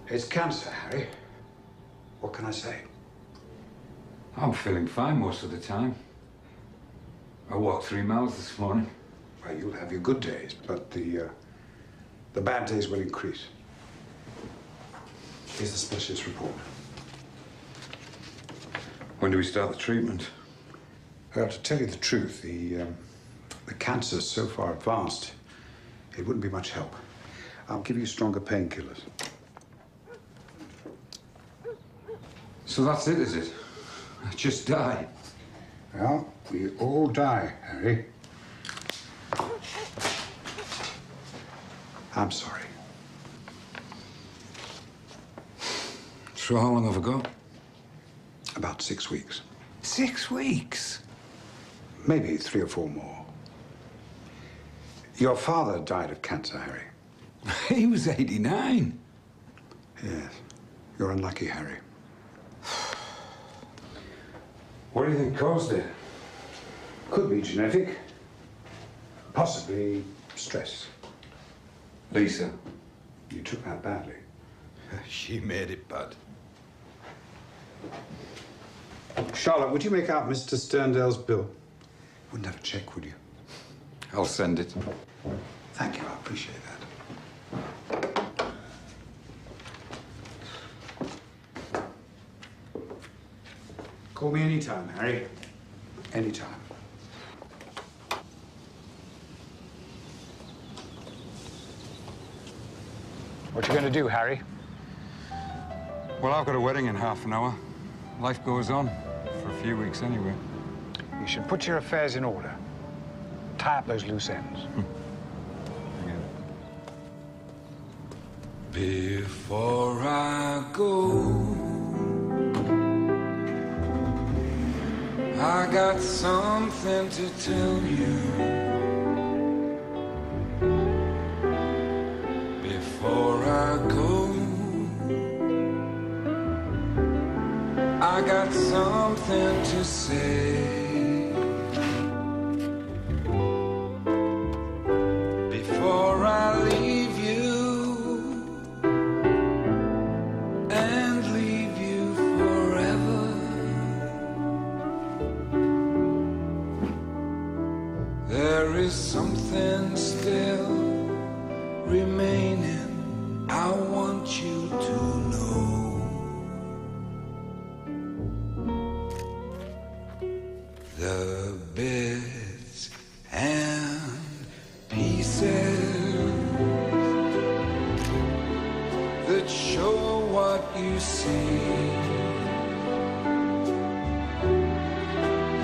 It's cancer, Harry. What can I say? I'm feeling fine most of the time. I walked 3 miles this morning. Well, you'll have your good days, but the bad days will increase. Here's the specialist report. When do we start the treatment? To tell you the truth, the cancer's so far advanced, it wouldn't be much help. I'll give you stronger painkillers. So that's it, is it? I just die. Well, we all die, Harry. I'm sorry. So how long have I got? About 6 weeks. 6 weeks? Maybe 3 or 4 more. Your father died of cancer, Harry. He was 89. Yes. You're unlucky, Harry. What do you think caused it? Could be genetic. Possibly stress. Lisa. You took that badly. She made it bad. Charlotte, would you make out Mr. Sterndale's bill? Wouldn't have a check, would you? I'll send it. Thank you, I appreciate that. Call me anytime, Harry. Anytime. What you going to do, Harry? Well, I've got a wedding in half an hour. Life goes on, for a few weeks anyway. You should put your affairs in order. Tie up those loose ends. Before I go, I got something to tell you. Before I go, I got something to say. Before I leave you and leave you forever, there is something still remaining I want you to know. The bits and pieces that show what you see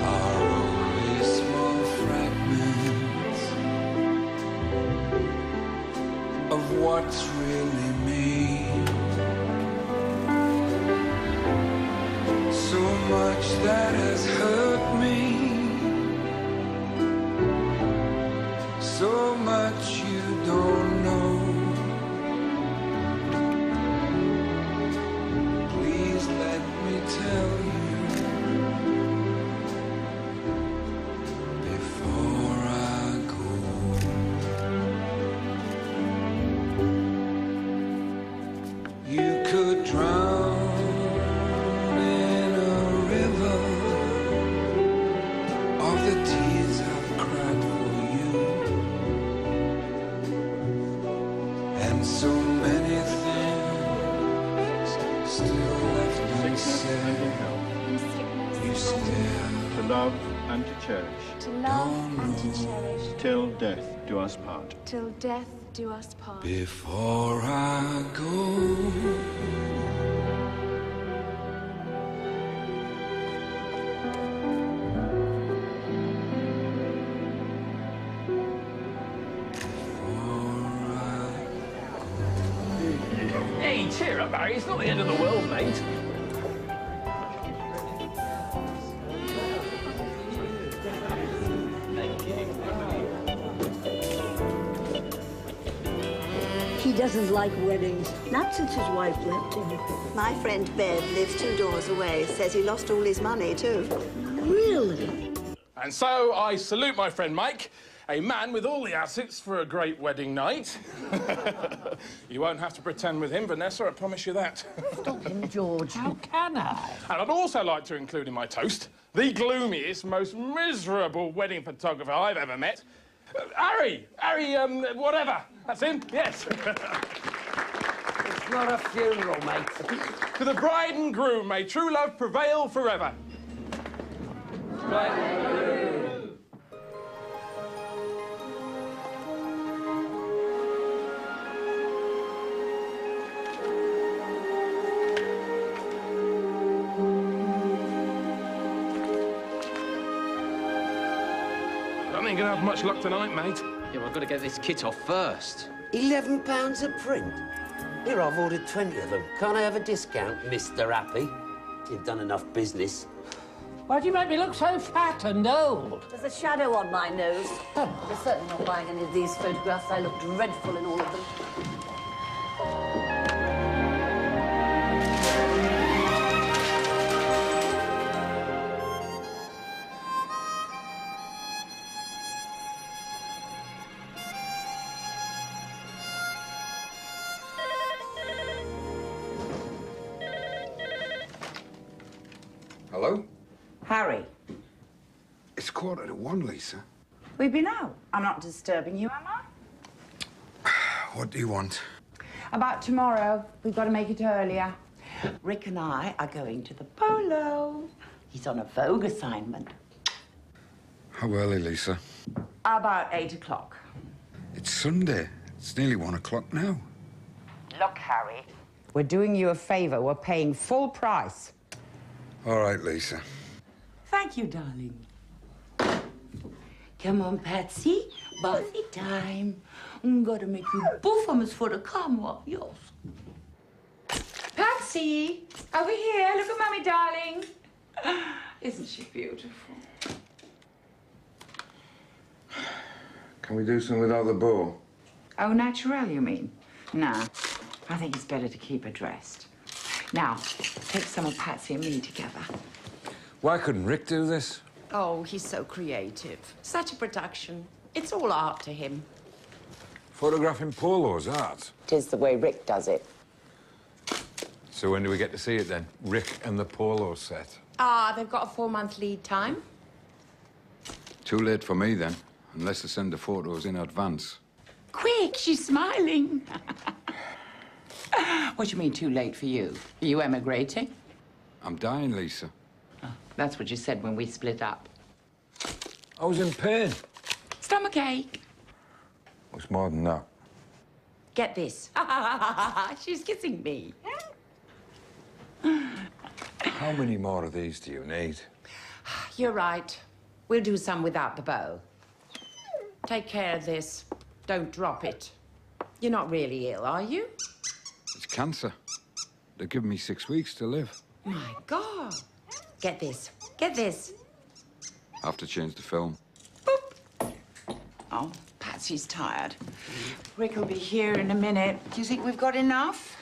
are only small fragments of what's really me. So much that has hurt me, so much you don't know. Please let me tell you before I go. You could drown in a river of the tears I've cried for you, and so many things still left unsaid. You still To love and to cherish, To love and to cherish, till death do us part. till death do us part. before I go. Hey, cheer up, Harry. It's not the end of the world, mate. He doesn't like weddings, not since his wife left him. My friend Bev lives 2 doors away, says he lost all his money, too. Really? And so I salute my friend Mike A man with all the assets for a great wedding night. You won't have to pretend with him, Vanessa, I promise you that. Stop him, George. How can I? And I'd also like to include in my toast the gloomiest, most miserable wedding photographer I've ever met. Harry, whatever. That's him, yes. It's not a funeral, mate. To the bride and groom, may true love prevail forever. I ain't gonna have much luck tonight, mate. Yeah, I've got to get this kit off first. £11 a print? Here, I've ordered 20 of them. Can't I have a discount, Mr. Happy? You've done enough business. Why do you make me look so fat and old? There's a shadow on my nose. I'm certainly not buying any of these photographs. I look dreadful in all of them. Hello? Harry, It's 1:45, Lisa. we've been out. I'm not disturbing you, am I? What do you want? About tomorrow. We've got to make it earlier. Rick and I are going to the polo. He's on a Vogue assignment. How early, Lisa? About 8 o'clock. It's Sunday. It's nearly 1 o'clock now. Look, Harry. We're doing you a favor. We're paying full price. All right, Lisa. Thank you, darling. Come on, Patsy. Bathing time. I'm gonna make you buffamus for the camera. Yes. Patsy, over here. Look at Mummy, darling. Isn't she beautiful? Can we do something without the bow? Oh, natural, you mean? Nah. I think it's better to keep her dressed. Now, take some of Patsy and me together. Why couldn't Rick do this? Oh, he's so creative. Such a production. It's all art to him. Photographing polos, art. Tis the way Rick does it. So when do we get to see it then? Rick and the polo set. Ah, they've got a 4-month lead time. Too late for me, then, unless I send the photos in advance. Quick, she's smiling. What do you mean, too late for you? Are you emigrating? I'm dying, Lisa. Oh, that's what you said when we split up. I was in pain. Stomachache. What's more than that? Get this. She's kissing me. How many more of these do you need? You're right. We'll do some without the bow. Take care of this. Don't drop it. You're not really ill, are you? It's cancer. They're giving me 6 weeks to live. My God. Get this. Get this. I have to change the film. Oh, Patsy's tired. Rick will be here in a minute. Do you think we've got enough?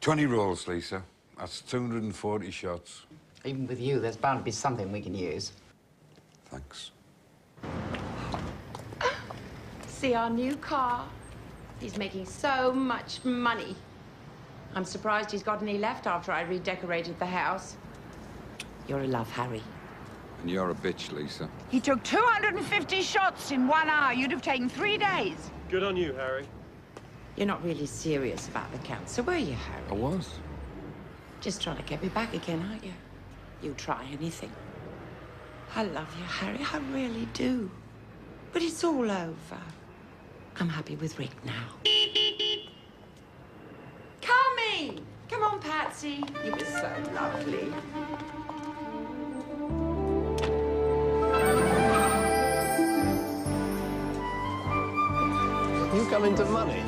20 rolls, Lisa. That's 240 shots. Even with you, there's bound to be something we can use. Thanks. See our new car? He's making so much money. I'm surprised he's got any left after I redecorated the house. You're a love, Harry. And you're a bitch, Lisa. He took 250 shots in 1 hour. You'd have taken 3 days. Good on you, Harry. You're not really serious about the cancer, were you, Harry? I was. Just trying to get me back again, aren't you? You'll try anything. I love you, Harry. I really do. But it's all over. I'm happy with Rigg now. Coming! Come on, Patsy. You were so lovely. You come into money.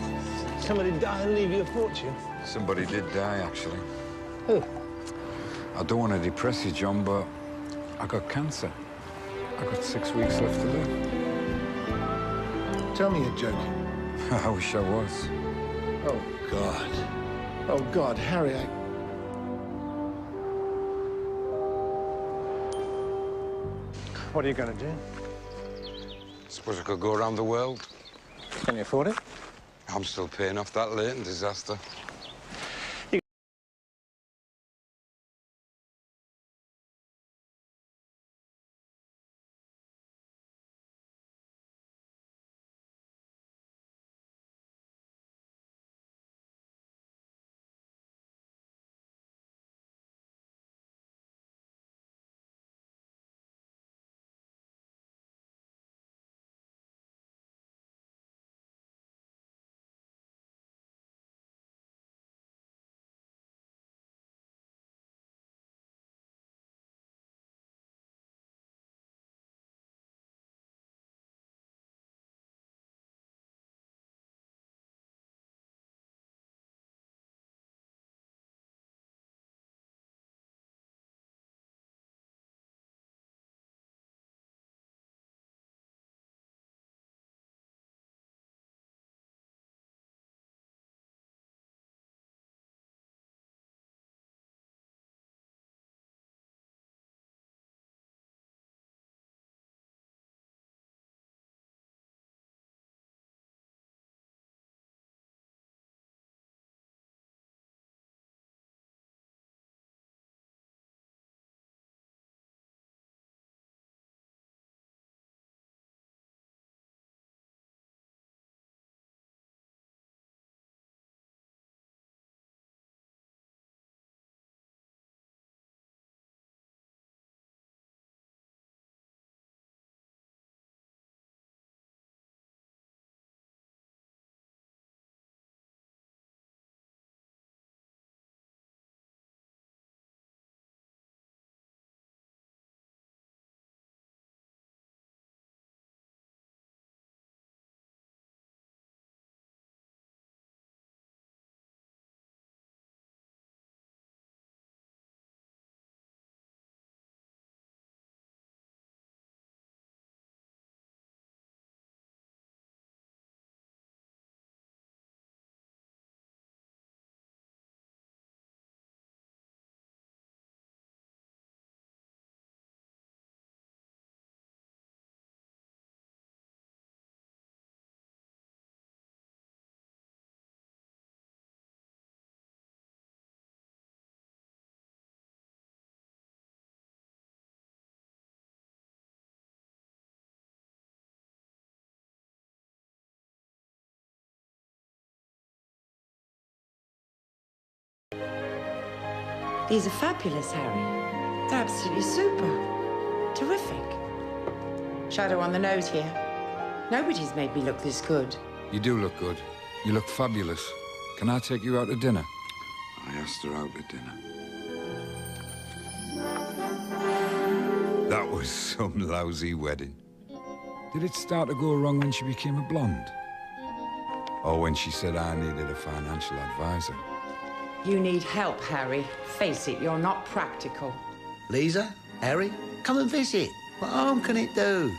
Somebody die and leave you a fortune. Somebody did die, actually. Who? I don't want to depress you, John, but I got cancer. I got 6 weeks left to live. Tell me you're joking. I wish I was. Oh, God. Oh, God, Harry, What are you going to do? Suppose I could go around the world. Can you afford it? I'm still paying off that Leighton disaster. These are fabulous, Harry. They're absolutely super. Terrific. Shadow on the nose here. Nobody's made me look this good. You do look good. You look fabulous. Can I take you out to dinner? I asked her out to dinner. That was some lousy wedding. Did it start to go wrong when she became a blonde? Or when she said I needed a financial advisor? You need help, Harry. Face it, you're not practical. Lisa, Harry, come and visit. What harm can it do?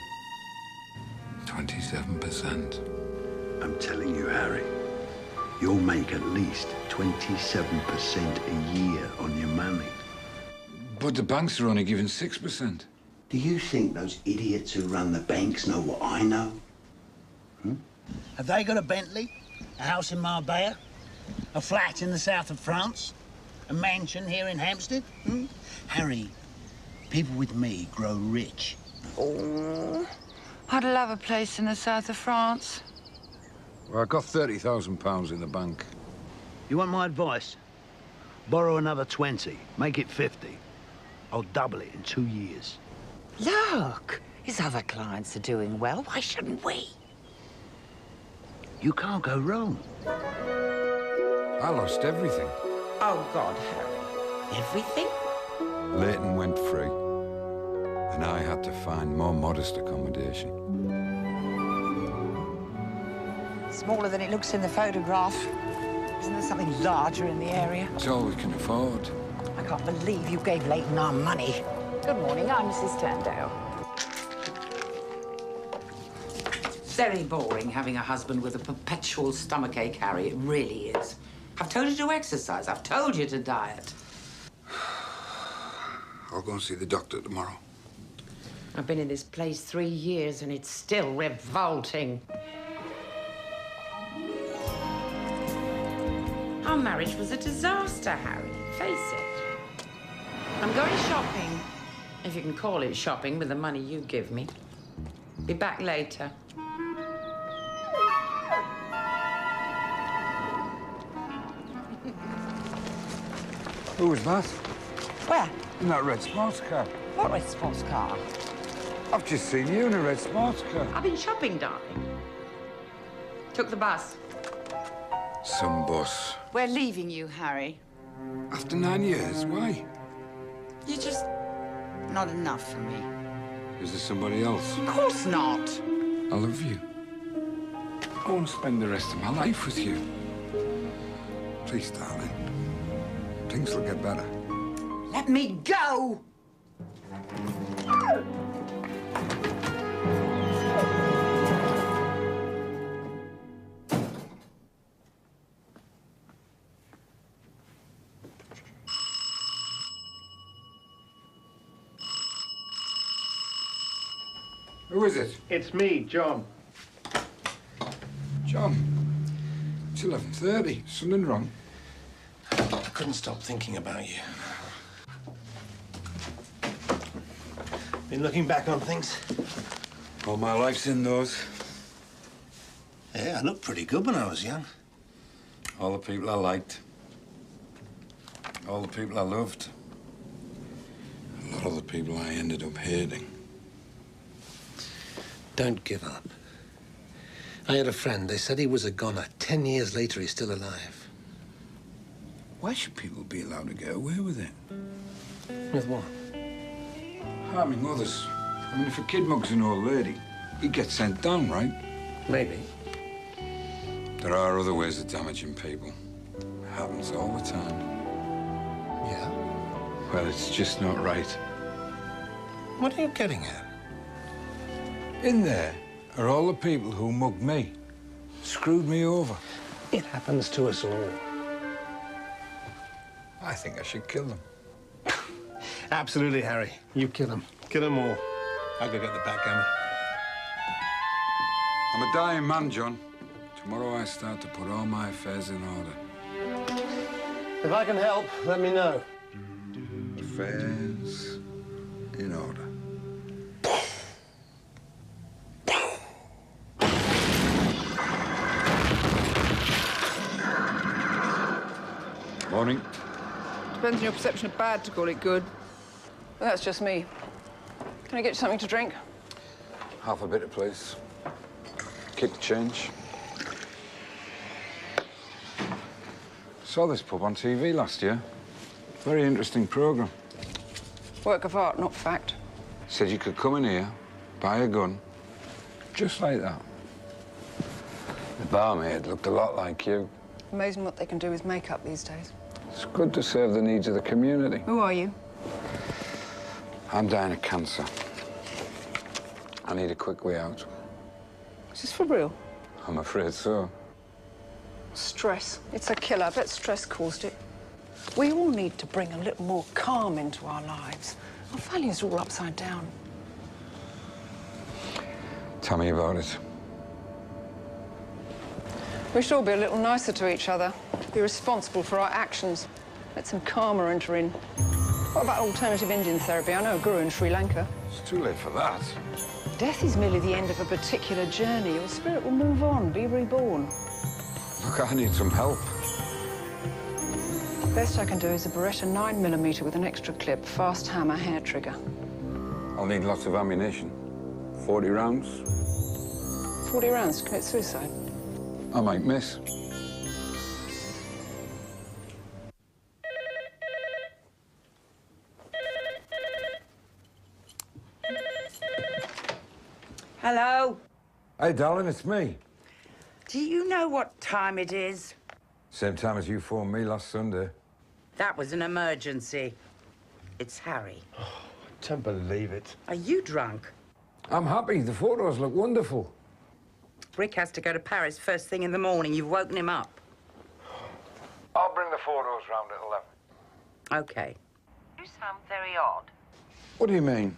27%. I'm telling you, Harry, you'll make at least 27% a year on your money. But the banks are only giving 6%. Do you think those idiots who run the banks know what I know? Have they got a Bentley, a house in Marbella, a flat in the south of France, a mansion here in Hampstead? Harry, people with me grow rich. Oh, I'd love a place in the south of France. Well, I've got £30,000 in the bank. You want my advice? Borrow another 20, make it 50. I'll double it in 2 years. Look, his other clients are doing well. Why shouldn't we? You can't go wrong. I lost everything. Oh, God, Harry. Everything? Leighton went free, and I had to find more modest accommodation. Smaller than it looks in the photograph. Isn't there something larger in the area? It's all we can afford. I can't believe you gave Leighton our money. Good morning, I'm Mrs. Turndale. Very boring having a husband with a perpetual stomachache, Harry. It really is. I've told you to exercise. I've told you to diet. I'll go and see the doctor tomorrow. I've been in this place 3 years and it's still revolting. Our marriage was a disaster, Harry. Face it. I'm going shopping, if you can call it shopping with the money you give me. Be back later. Who was that? Where? In that red sports car. What red sports car? I've just seen you in a red sports car. I've been shopping, darling. Took the bus. Some bus. We're leaving you, Harry. After 9 years, why? You're just not enough for me. Is there somebody else? Of course not. I love you. I want to spend the rest of my life with you. Please, darling. Things will get better. Let me go! Who is it? It's me, John. John. It's 11:30. Something wrong? I couldn't stop thinking about you. Been looking back on things? All my life's indoors. Yeah, I looked pretty good when I was young. All the people I liked. All the people I loved. A lot of the people I ended up hating. Don't give up. I had a friend. They said he was a goner. 10 years later, he's still alive. Why should people be allowed to get away with it? With what? Harming others. I mean, if a kid mugs an old lady, he gets sent down, right? Maybe. There are other ways of damaging people. It happens all the time. Yeah? Well, it's just not right. What are you getting at? In there are all the people who mugged me, screwed me over. It happens to us all. I think I should kill them. Absolutely, Harry. You kill them. Kill them all. I'll go get the backgammon. I'm a dying man, John. Tomorrow I start to put all my affairs in order. If I can help, let me know. Affairs in order. Morning. Depends on your perception of bad to call it good. But that's just me. Can I get you something to drink? Half a bitter, please. Keep the change. Saw this pub on TV last year. Very interesting programme. Work of art, not fact. Said you could come in here, buy a gun, just like that. The barmaid looked a lot like you. Amazing what they can do with makeup these days. It's good to serve the needs of the community. Who are you? I'm dying of cancer. I need a quick way out. Is this for real? I'm afraid so. Stress. It's a killer. I bet stress caused it. We all need to bring a little more calm into our lives. Our values are all upside down. Tell me about it. We should all be a little nicer to each other. Be responsible for our actions. Let some karma enter in. What about alternative Indian therapy? I know a guru in Sri Lanka. It's too late for that. Death is merely the end of a particular journey. Your spirit will move on, be reborn. Look, I need some help. Best I can do is a Beretta 9mm with an extra clip, fast hammer, hair trigger. I'll need lots of ammunition. 40 rounds. 40 rounds to commit suicide. I might miss. Hello? Hey, darling, it's me. Do you know what time it is? Same time as you phoned me last Sunday. That was an emergency. It's Harry. I don't believe it. Are you drunk? I'm happy. The photos look wonderful. Rick has to go to Paris first thing in the morning. You've woken him up. I'll bring the photos round at 11. Okay. You sound very odd. What do you mean?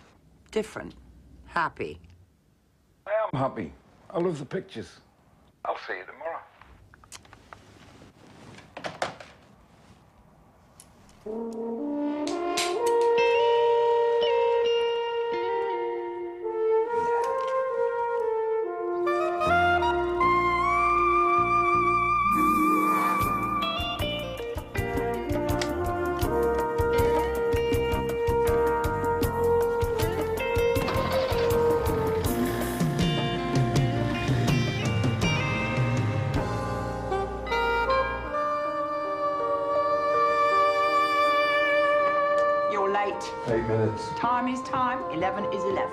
Different. Happy? I am happy. I love the pictures. I'll see you tomorrow. You're late. 8 minutes. Time is time. 11 is 11.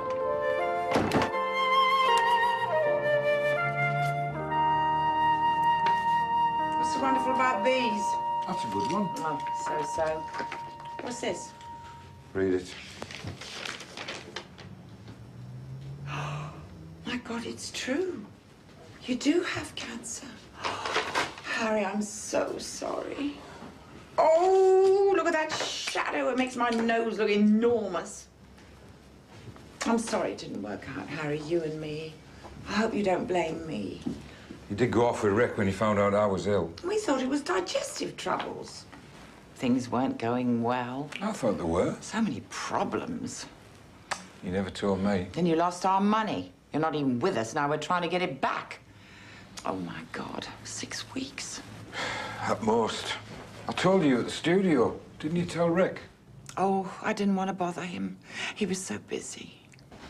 What's so wonderful about these? That's a good one. Oh, so-so. What's this? Read it. My God, it's true. You do have cancer. Harry, I'm so sorry. Oh, look at that shadow. It makes my nose look enormous. I'm sorry it didn't work out, Harry, you and me. I hope you don't blame me. You did go off with Rick when he found out I was ill. We thought it was digestive troubles. Things weren't going well. I thought there were. So many problems. You never told me. Then you lost our money. You're not even with us now. We're trying to get it back. Oh, my God. 6 weeks. At most. I told you at the studio. Didn't you tell Rick? Oh, I didn't want to bother him. He was so busy.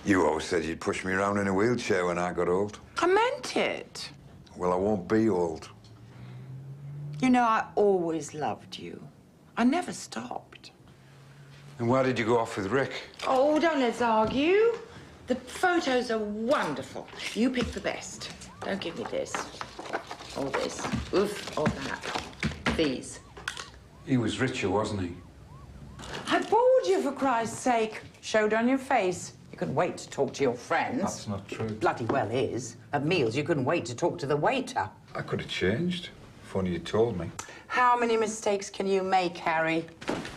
You always said you'd push me around in a wheelchair when I got old. I meant it. Well, I won't be old. You know, I always loved you. I never stopped. And why did you go off with Rick? Oh, don't let's argue. The photos are wonderful. You pick the best. Don't give me this. Or this. Oof, or that. These. He was richer, wasn't he? I bored you, for Christ's sake. Showed on your face. You couldn't wait to talk to your friends. That's not true. Bloody well is. At meals, you couldn't wait to talk to the waiter. I could have changed. If only you told me. How many mistakes can you make, Harry?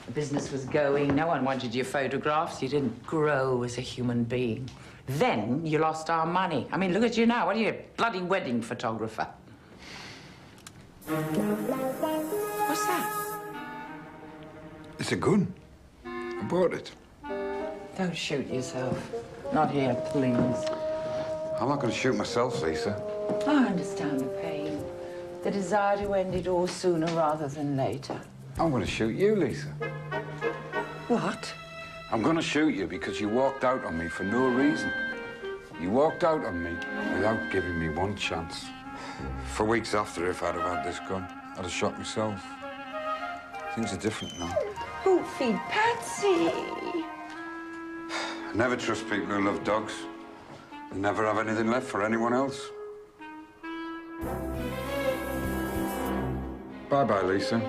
The business was going. No one wanted your photographs. You didn't grow as a human being. Then you lost our money. I mean, look at you now. What are you, a bloody wedding photographer? What's that? It's a gun. I bought it. Don't shoot yourself. Not here, please. I'm not going to shoot myself, Lisa. I understand the pain. The desire to end it all sooner rather than later. I'm going to shoot you, Lisa. What? I'm going to shoot you because you walked out on me for no reason. You walked out on me without giving me one chance. For weeks after, if I'd have had this gun, I'd have shot myself. Things are different now. Goofy Patsy. I never trust people who love dogs. They never have anything left for anyone else. Bye-bye, Lisa.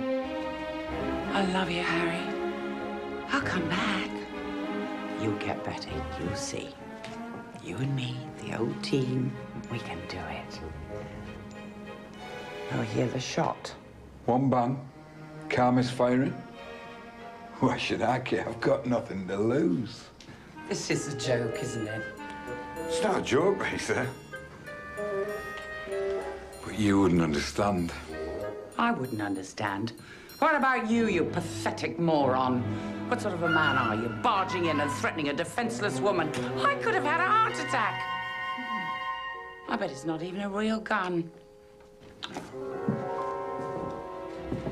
I love you, Harry. I'll come back. You'll get better, you'll see. You and me, the old team, we can do it. I'll hear the shot. One bang, car misfiring. Why should I care? I've got nothing to lose. This is a joke, isn't it? It's not a joke, Lisa. But you wouldn't understand. I wouldn't understand. What about you, you pathetic moron? What sort of a man are you, barging in and threatening a defenseless woman? I could have had a heart attack. I bet it's not even a real gun.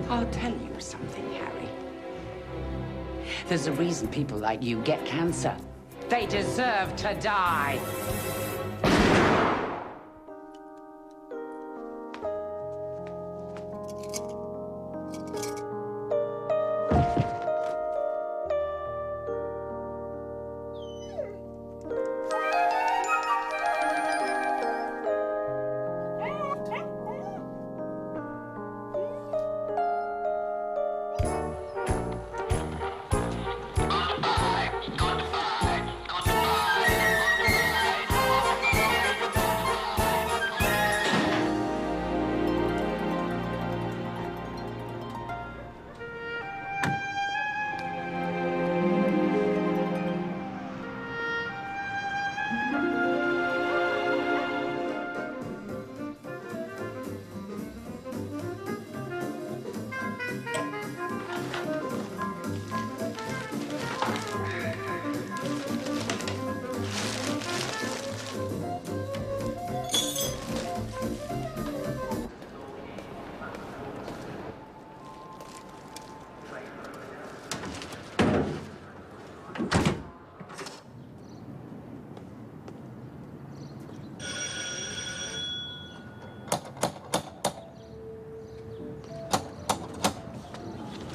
I'll tell you something, Harry. There's a reason people like you get cancer. They deserve to die.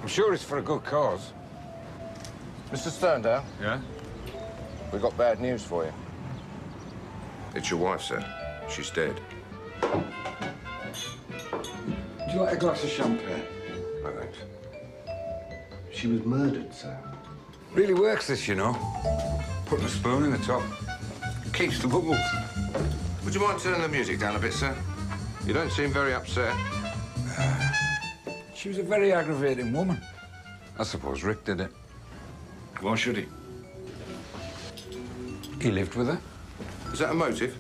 I'm sure it's for a good cause. Mr. Sterndale? Yeah? We've got bad news for you. It's your wife, sir. She's dead. Would you like a glass of champagne? No, thanks. She was murdered, sir. Really works this, you know. Putting a spoon in the top. Keeps the bubbles. Would you mind turning the music down a bit, sir? You don't seem very upset. She was a very aggravating woman. I suppose Rigg did it. Why should he? He lived with her. Is that a motive?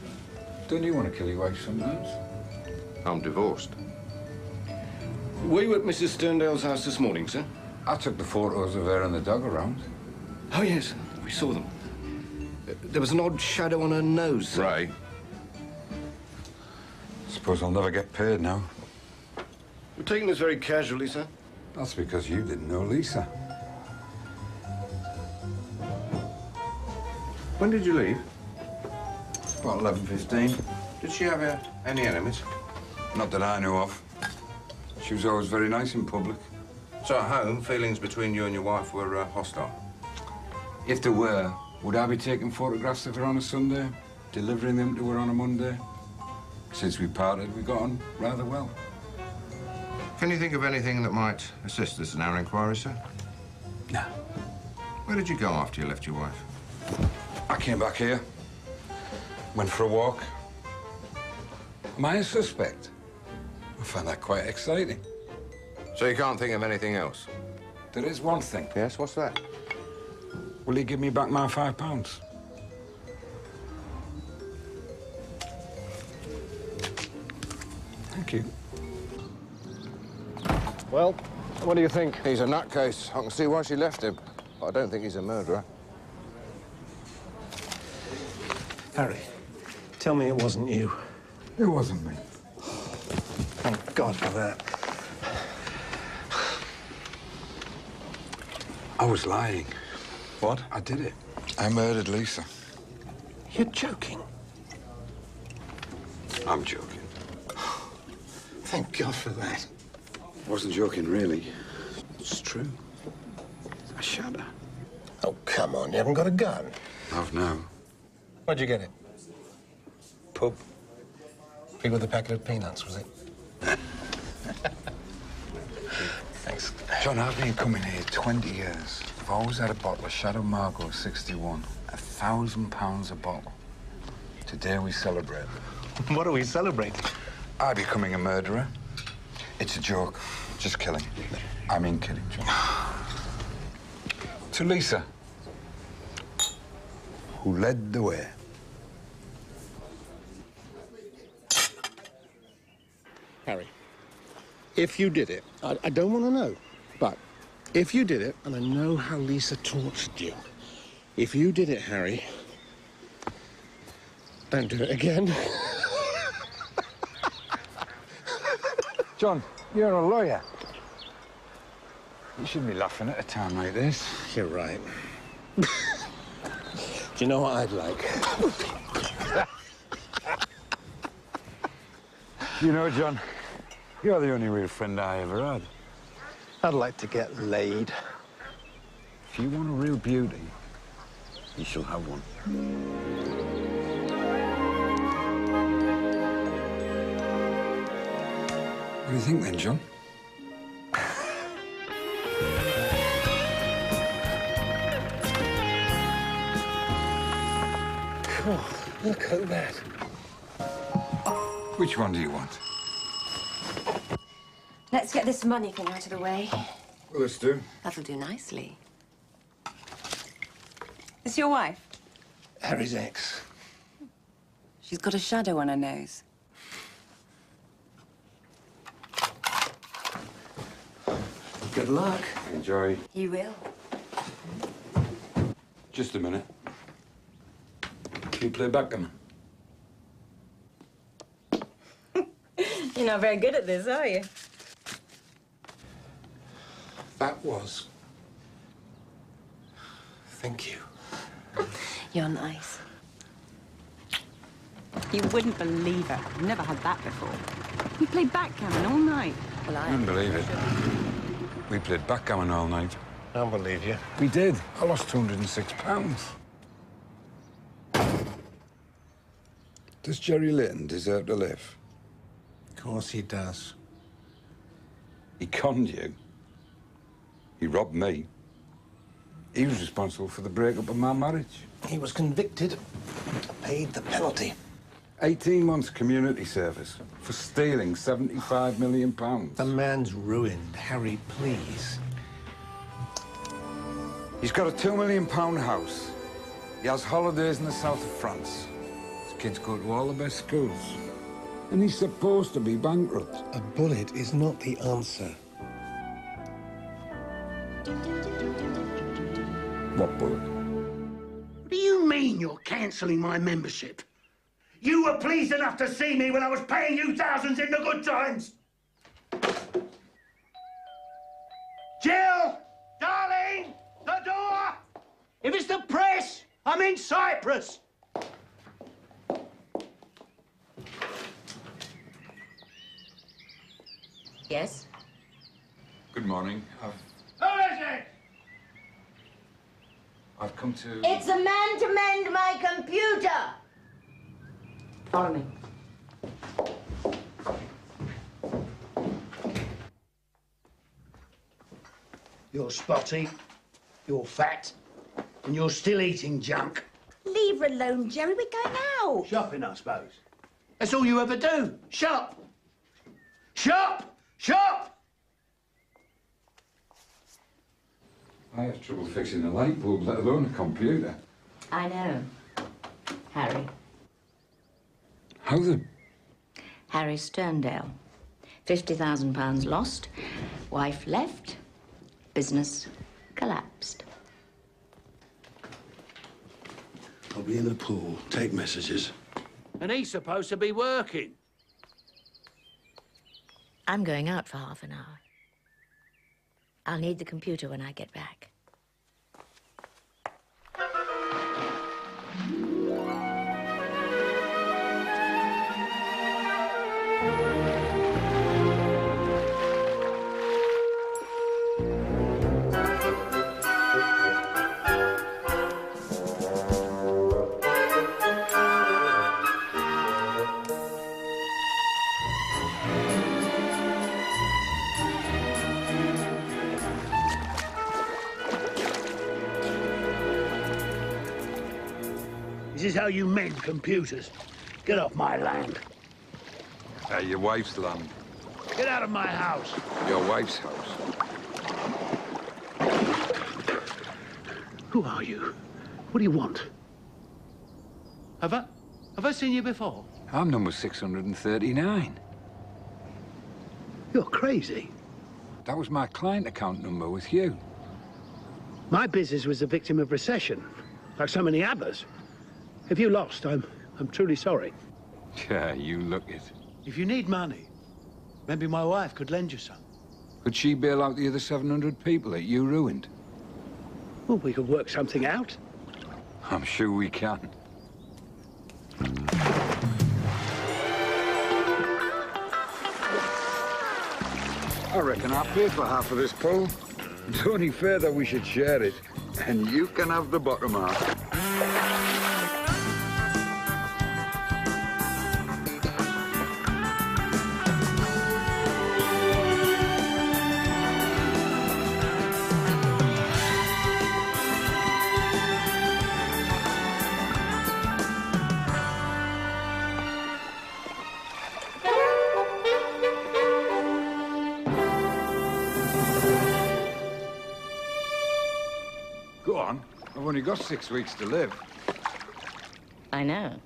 Don't you want to kill your wife sometimes? I'm divorced. Were you at Mrs. Sterndale's house this morning, sir? I took the photos of her and the dog around. Oh, yes. We saw them. There was an odd shadow on her nose, sir. Right. Suppose I'll never get paid now. We're taking this very casually, sir. That's because you didn't know Lisa. When did you leave? About 11:15. Did she have any enemies? Not that I know of. She was always very nice in public. So at home, feelings between you and your wife were hostile? If there were, would I be taking photographs of her on a Sunday, delivering them to her on a Monday? Since we parted, we got on rather well. Can you think of anything that might assist us in our inquiry, sir? No. Where did you go after you left your wife? I came back here, went for a walk. Am I a suspect? I find that quite exciting. So you can't think of anything else? There is one thing. Yes, what's that? Will you give me back my £5? Thank you. Well, what do you think? He's a nutcase. I can see why she left him. But I don't think he's a murderer. Harry, tell me it wasn't you. It wasn't me. Thank God for that. I was lying. What? I did it. I murdered Lisa. You're joking. I'm joking. Thank God for that. I wasn't joking, really. It's true. I shot her. Oh, come on. You haven't got a gun. I've now. Where'd you get it? Pub? Pig with a packet of peanuts, was it? Thanks. John, I've been coming here 20 years. I've always had a bottle of Shadow Margaux 61. £1,000 a bottle. Today we celebrate. What are we celebrating? I becoming a murderer. It's a joke. Just killing. I mean killing, John. To Lisa, who led the way. Harry, if you did it, I don't want to know, but if you did it, and I know how Lisa tortured you, if you did it, Harry, don't do it again. John, you're a lawyer. You shouldn't be laughing at a time like this. You're right. Do you know what I'd like? You know, John, you're the only real friend I ever had. I'd like to get laid. If you want a real beauty, you shall have one. What do you think then, John? Oh, look at that. Which one do you want? Let's get this money thing out of the way. Well, let's do. That'll do nicely. It's your wife? Harry's ex. She's got a shadow on her nose. Good luck. Enjoy. You will. Just a minute. Can you play backgammon? You're not very good at this, are you? That was. Thank you. You're nice. You wouldn't believe it. I've never had that before. We played backgammon all night. Well, I Couldn't believe it. We played backgammon all night. I don't believe you. We did. I lost £206. Does Jerry Layton deserve to live? Of course he does. He conned you. He robbed me. He was responsible for the breakup of my marriage. He was convicted, paid the penalty. 18 months community service for stealing £75 million. The man's ruined. Harry, please. He's got a £2 million house. He has holidays in the south of France. His kids go to all the best schools. And he's supposed to be bankrupt. A bullet is not the answer. What bullet? What do you mean you're cancelling my membership? You were pleased enough to see me when I was paying you thousands in the good times. Jill! Darling! The door! If it's the press, I'm in Cyprus. Yes? Good morning. Who is it? I've come to... It's a man to mend my computer. Follow me. You're spotty, you're fat, and you're still eating junk. Leave her alone, Jerry. We're going out. Shopping, I suppose. That's all you ever do. Shop. Shop! Shop! I have trouble fixing a light bulb, let alone a computer. I know. Harry. How then? Harry Sterndale. £50,000 lost. Wife left. Business collapsed. I'll be in the pool. Take messages. And he's supposed to be working. I'm going out for half an hour. I'll need the computer when I get back. This is how you mend computers. Get off my land. Your wife's land. Get out of my house. Your wife's house. Who are you? What do you want? Have I seen you before? I'm number 639. You're crazy. That was my client account number with you. My business was a victim of recession, like so many others. If you lost, I'm truly sorry. Yeah, you look it. If you need money, maybe my wife could lend you some. Could she bail out the other 700 people that you ruined? Well, we could work something out. I'm sure we can. I reckon I'll pay for half of this pool. It's only fair that we should share it. And you can have the bottom half. Go on. I've only got 6 weeks to live. I know.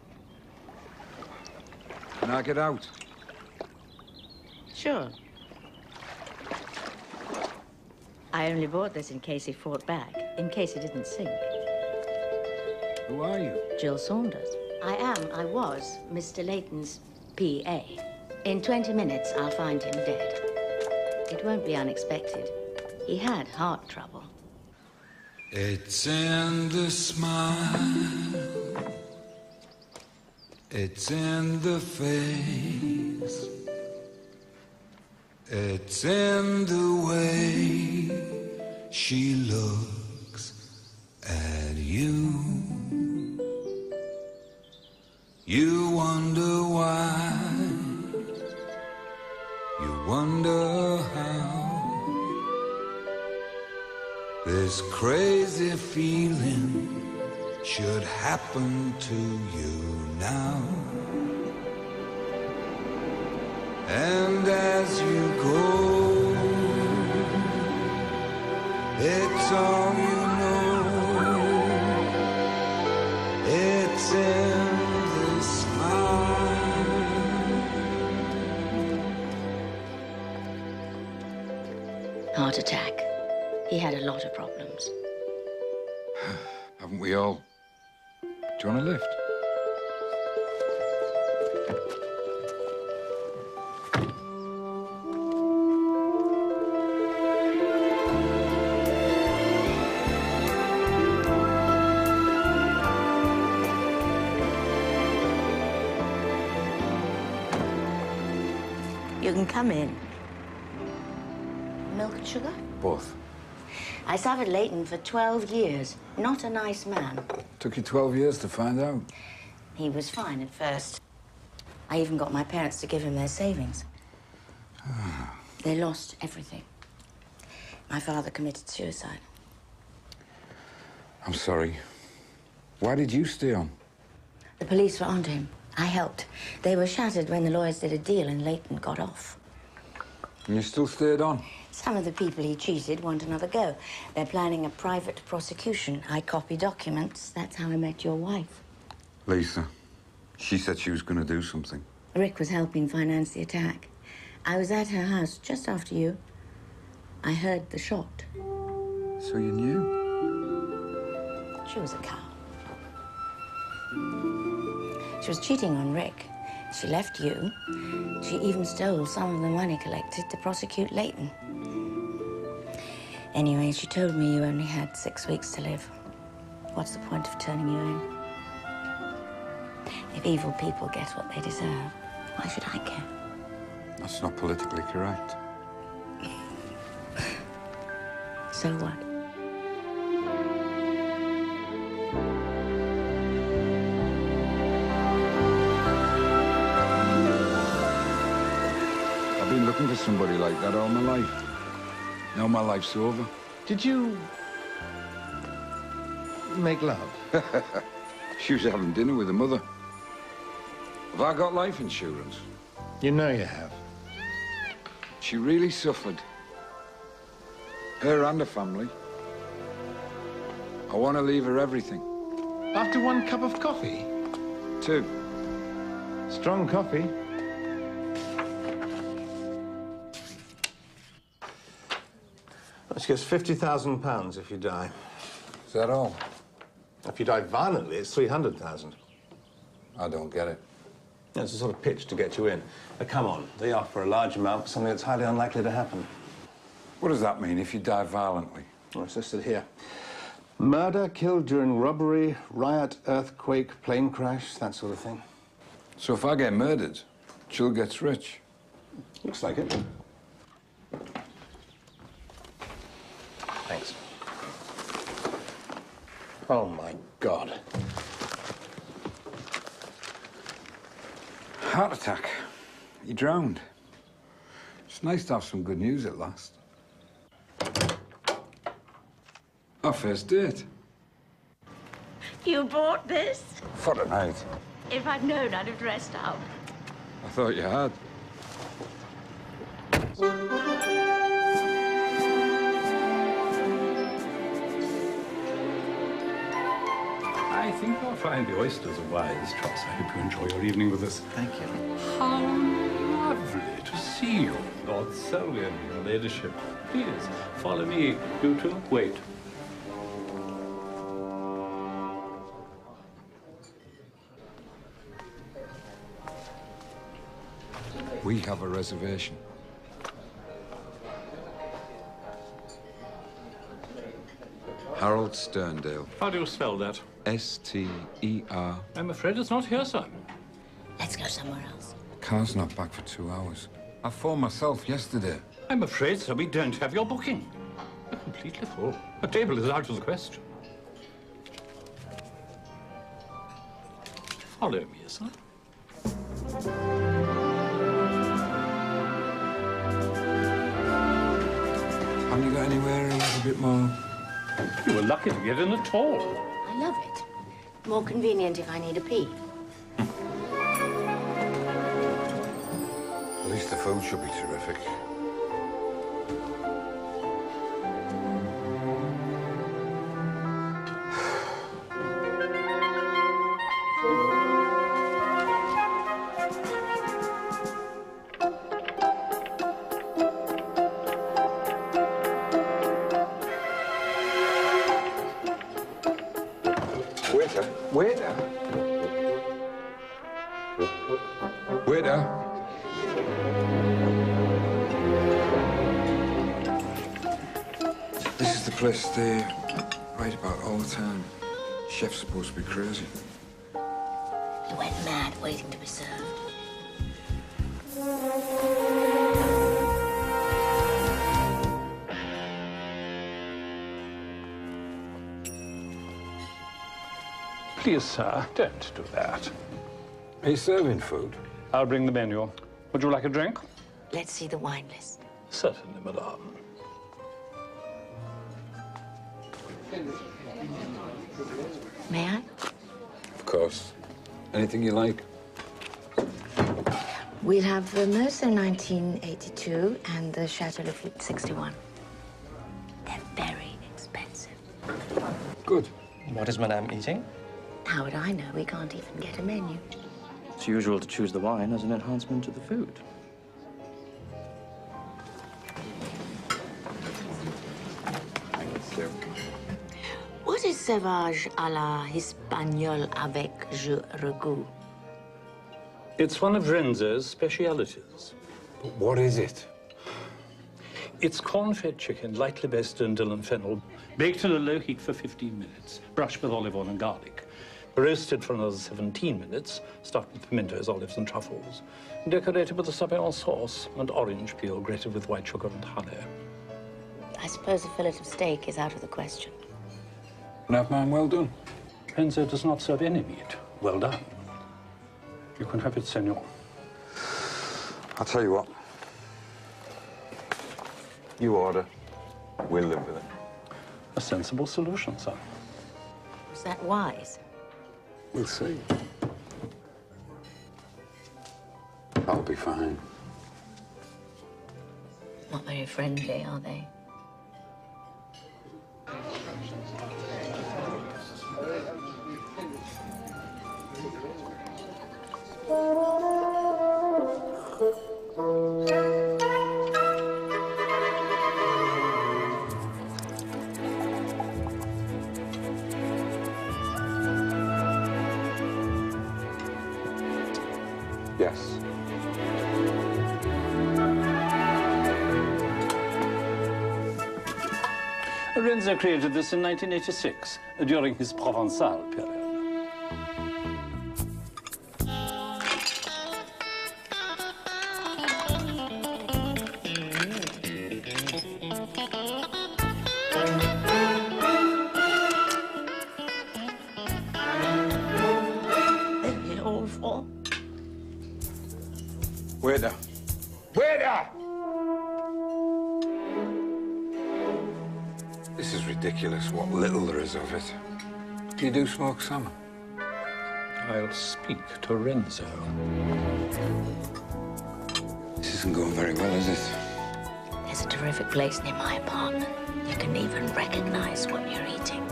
Can I get out? Sure. I only bought this in case he fought back, in case he didn't sink. Who are you? Jill Saunders. I was Mr. Layton's PA. In 20 minutes, I'll find him dead. It won't be unexpected. He had heart trouble. It's in the smile. It's in the face. It's in the way she looks at you. You wonder why, you wonder how. This crazy feeling should happen to you now. And as you go, it's all you know. It's in the smile. Heart attack. He had a lot of problems. Haven't we all? Do you want a lift? You can come in. Milk and sugar? Both. I suffered Leighton for 12 years. Not a nice man. Took you 12 years to find out. He was fine at first. I even got my parents to give him their savings. They lost everything. My father committed suicide. I'm sorry. Why did you stay on? The police were onto him. I helped. They were shattered when the lawyers did a deal and Leighton got off. And you still stayed on? Some of the people he cheated want another go. They're planning a private prosecution. I copy documents. That's how I met your wife. Lisa. She said she was going to do something. Rick was helping finance the attack. I was at her house just after you. I heard the shot. So you knew? She was a cow. She was cheating on Rick. She left you. She even stole some of the money collected to prosecute Leighton. Anyway, she told me you only had 6 weeks to live. What's the point of turning you in? If evil people get what they deserve, why should I care? That's not politically correct. So what? I've been looking for somebody like that all my life. Now my life's over. Did you make love? She was having dinner with her mother. Have I got life insurance? You know you have. She really suffered. Her and her family. I want to leave her everything. After 1 cup of coffee? 2. Strong coffee. She gets £50,000 if you die. Is that all? If you die violently, it's 300,000. I don't get it. It's a sort of pitch to get you in. Come on, they offer a large amount for something that's highly unlikely to happen. What does that mean, if you die violently? Oh, it's listed here. Murder, killed during robbery, riot, earthquake, plane crash, that sort of thing. So if I get murdered, Jill gets rich? Looks like it. Thanks. Oh, my God. Heart attack. He drowned. It's nice to have some good news at last. Our first date. You bought this? For the night. If I'd known, I'd have dressed up. I thought you had. I think I'll find the oysters a wise choice. I hope you enjoy your evening with us. Thank you. How lovely to see you, Lord Selwyn, your ladyship. Please, follow me. You two, wait. We have a reservation. Harold Sterndale. How do you spell that? S-T-E-R. I'm afraid it's not here, sir. Let's go somewhere else. Car's not back for 2 hours. I phoned myself yesterday. I'm afraid, sir, we don't have your booking. We're completely full. A table is out of the question. Follow me, sir. Haven't you got anywhere a little bit more? You were lucky to get in at all. I love it. More convenient if I need a pee. At least the food should be terrific. Waiter. Waiter. This is the place they write about all the time. Chef's supposed to be crazy. He went mad waiting to be served. Please, sir, don't do that. Are you serving food? I'll bring the menu. Would you like a drink? Let's see the wine list. Certainly, madame. May I? Of course. Anything you like. We'll have the Mercer 1982 and the Chateau Lafite 61. They're very expensive. Good. What is Madame eating? How would I know? We can't even get a menu. It's usual to choose the wine as an enhancement to the food. Thank you. What is Sauvage à la Espagnole avec jus ragout? It's one of Renzo's specialities. But what is it? It's corn-fed chicken, lightly basted in dill and fennel, baked in a low heat for 15 minutes, brushed with olive oil and garlic, roasted for another 17 minutes, stuffed with pimentos, olives, and truffles, decorated with a sabayon sauce and orange peel grated with white sugar and honey. I suppose a fillet of steak is out of the question. Can I have mine well done? Renzo does not serve any meat. Well done. You can have it, senor. I'll tell you what. You order. We'll live with it. A sensible solution, sir. Was that wise? We'll see. I'll be fine. Not very friendly, are they? Yes. Renzo created this in 1986, during his Provençal period. Waiter. Waiter! This is ridiculous, what little there is of it. Do you do smoked salmon? I'll speak to Renzo. This isn't going very well, is it? There's a terrific place near my apartment. You can even recognize what you're eating.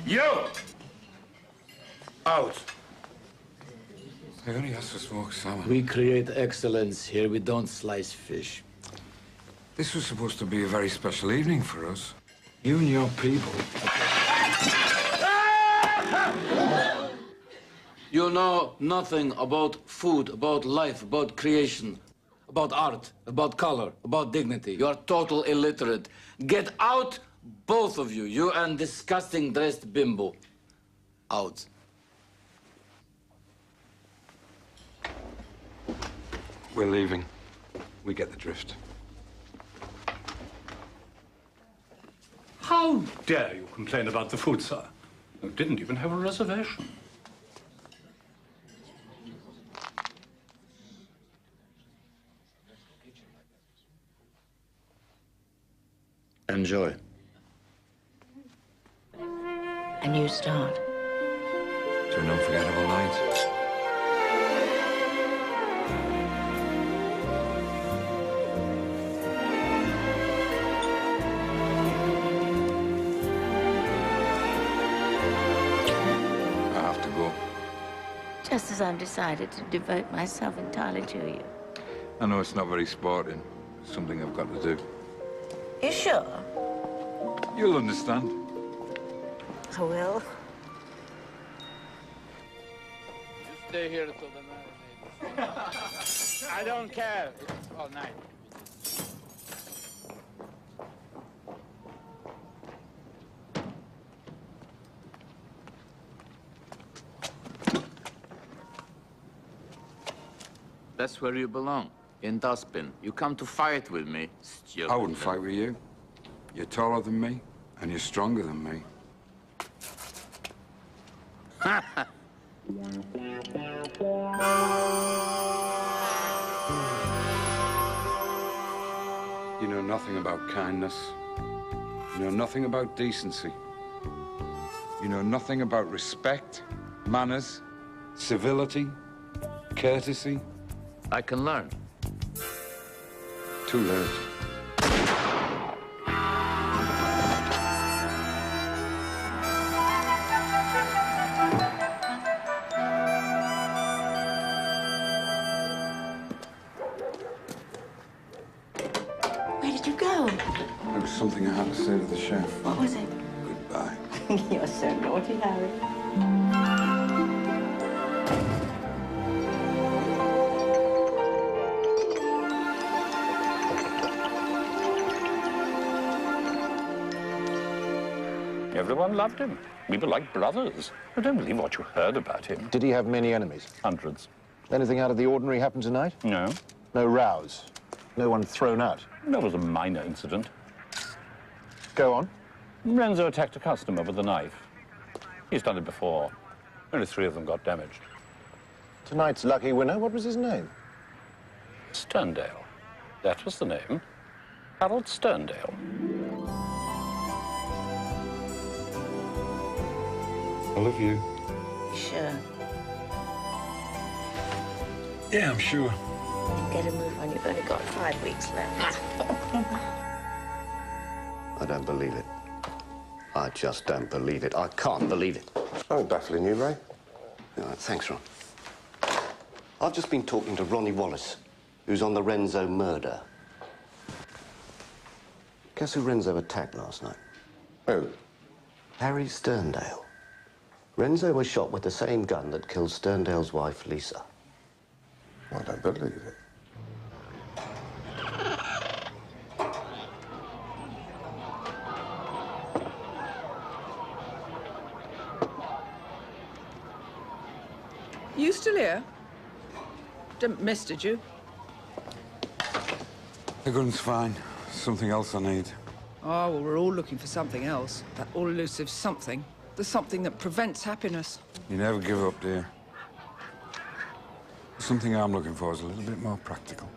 You! Out! I only asked for smoked salmon. We create excellence here. We don't slice fish. This was supposed to be a very special evening for us. You and your people. You know nothing about food, about life, about creation, about art, about color, about dignity. You are total illiterate. Get out Both of you. You and disgusting dressed bimbo. Out. We're leaving. We get the drift. How dare you complain about the food, sir? You didn't even have a reservation. Enjoy. A new start. To an unforgettable night. I have to go. Just as I've decided to devote myself entirely to you. I know it's not very sporting. It's something I've got to do. You sure? You'll understand. I will. Stay here until the marinade. I don't care. It's all night. That's where you belong. In dustbin. You come to fight with me, stupid. I wouldn't fight with you. You're taller than me, and you're stronger than me. You know nothing about kindness. You know nothing about decency. You know nothing about respect, manners, civility, courtesy. I can learn. Too late. Where did you go? There was something I had to say to the chef. What was it? Goodbye. You're so naughty, Harry. Everyone loved him. We were like brothers. I don't believe what you heard about him. Did he have many enemies? Hundreds. Anything out of the ordinary happen tonight? No. No rows? No one thrown out? There was a minor incident. Go on. Renzo attacked a customer with a knife. He's done it before. Only 3 of them got damaged. Tonight's lucky winner, what was his name? Sterndale. That was the name. Harold Sterndale. I love you. Sure. Yeah, I'm sure. Get a move on. You've only got 5 weeks left. I don't believe it. I just don't believe it. I can't believe it. I'm baffling you, Ray. Thanks, Ron. I've just been talking to Ronnie Wallace, who's on the Renzo murder. Guess who Renzo attacked last night? Who? Harry Sterndale. Renzo was shot with the same gun that killed Sterndale's wife, Lisa. I don't believe it. You still here? Didn't miss, did you? The gun's fine. Something else I need. Oh, well, we're all looking for something else. That all-elusive something. The something that prevents happiness. You never give up, dear. Something I'm looking for is a little bit more practical.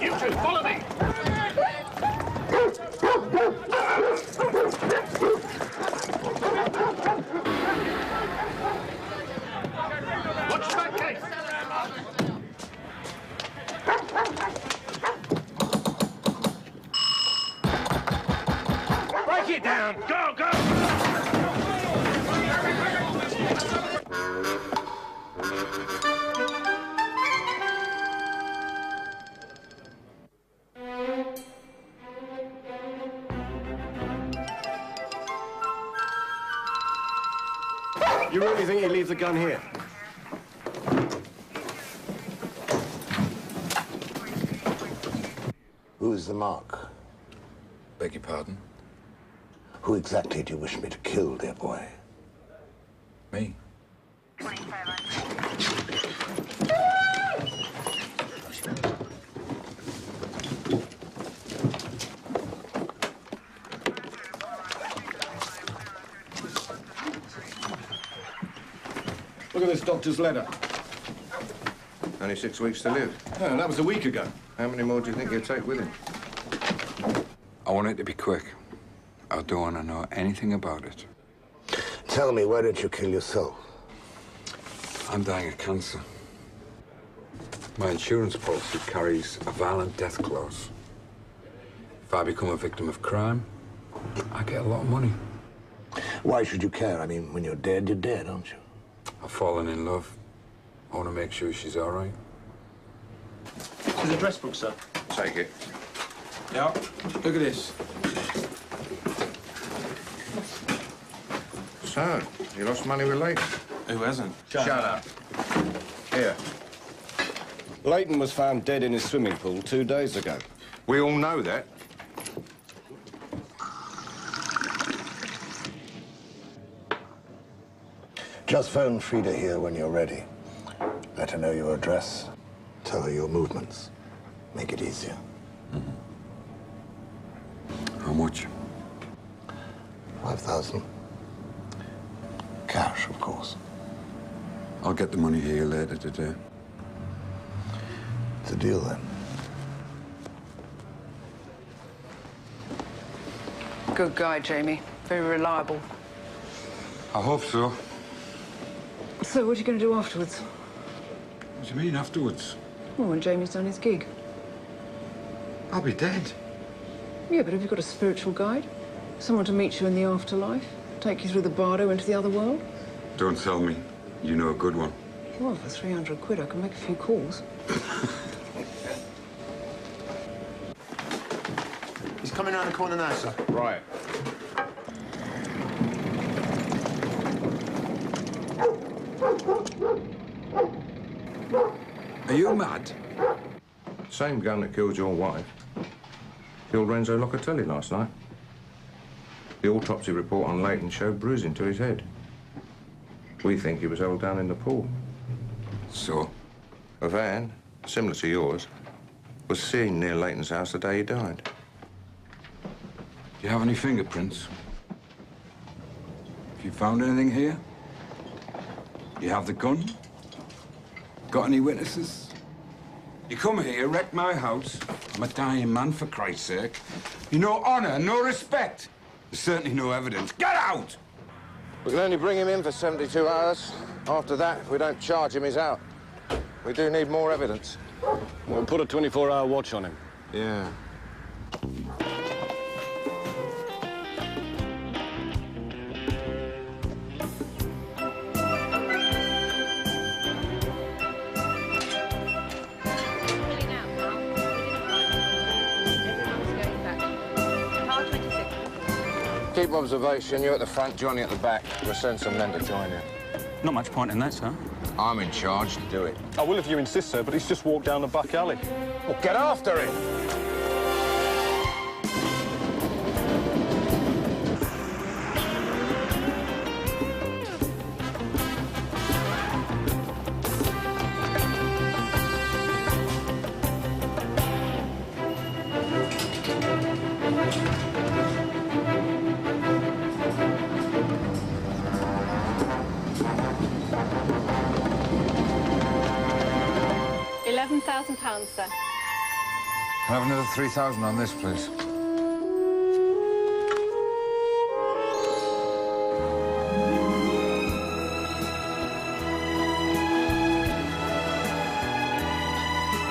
You two, follow me! Watch that gate! Break it down! Go, go! You really think you leave the gun here? Who is the mark? Beg your pardon? Who exactly do you wish me to kill, dear boy? Me? Look at this doctor's letter. Only 6 weeks to live. No, that was a week ago. How many more do you think he'll take with him? I want it to be quick. I don't want to know anything about it. Tell me, why don't you kill yourself? I'm dying of cancer. My insurance policy carries a violent death clause. If I become a victim of crime, I get a lot of money. Why should you care? I mean, when you're dead, aren't you? I've fallen in love. I want to make sure she's all right. There's a dress book, sir. Take it. Yeah, look at this. So, you lost money with Leighton? Who hasn't? Shut up. Here. Leighton was found dead in his swimming pool 2 days ago. We all know that. Just phone Frida here when you're ready. Let her know your address. Tell her your movements. Make it easier. How much? 5,000. Cash, of course. I'll get the money here later today. It's a deal, then. Good guy, Jamie. Very reliable. I hope so. So what are you going to do afterwards? What do you mean, afterwards? Well, when Jamie's done his gig. I'll be dead. Yeah, but have you got a spiritual guide? Someone to meet you in the afterlife? Take you through the bardo into the other world? Don't tell me. You know a good one. Well, for 300 quid, I can make a few calls. He's coming around the corner now, sir. Right. Are you mad? Same gun that killed your wife. Killed Renzo Locatelli last night. The autopsy report on Leighton showed bruising to his head. We think he was held down in the pool. So? A van, similar to yours, was seen near Leighton's house the day he died. Do you have any fingerprints? Have you found anything here? You have the gun? Got any witnesses? You come here, wreck my house. I'm a dying man, for Christ's sake. You no honor, no respect. There's certainly no evidence. Get out! We can only bring him in for 72 hours. After that, if we don't charge him, he's out. We do need more evidence. We'll put a 24-hour watch on him. Yeah. Keep observation. You at the front, Johnny at the back. We'll send some men to join you. Not much point in that, sir. I'm in charge. Do it. I will if you insist, sir, but he's just walked down the back alley. Well, get after him! £11,000, sir. Have another 3,000 on this, please.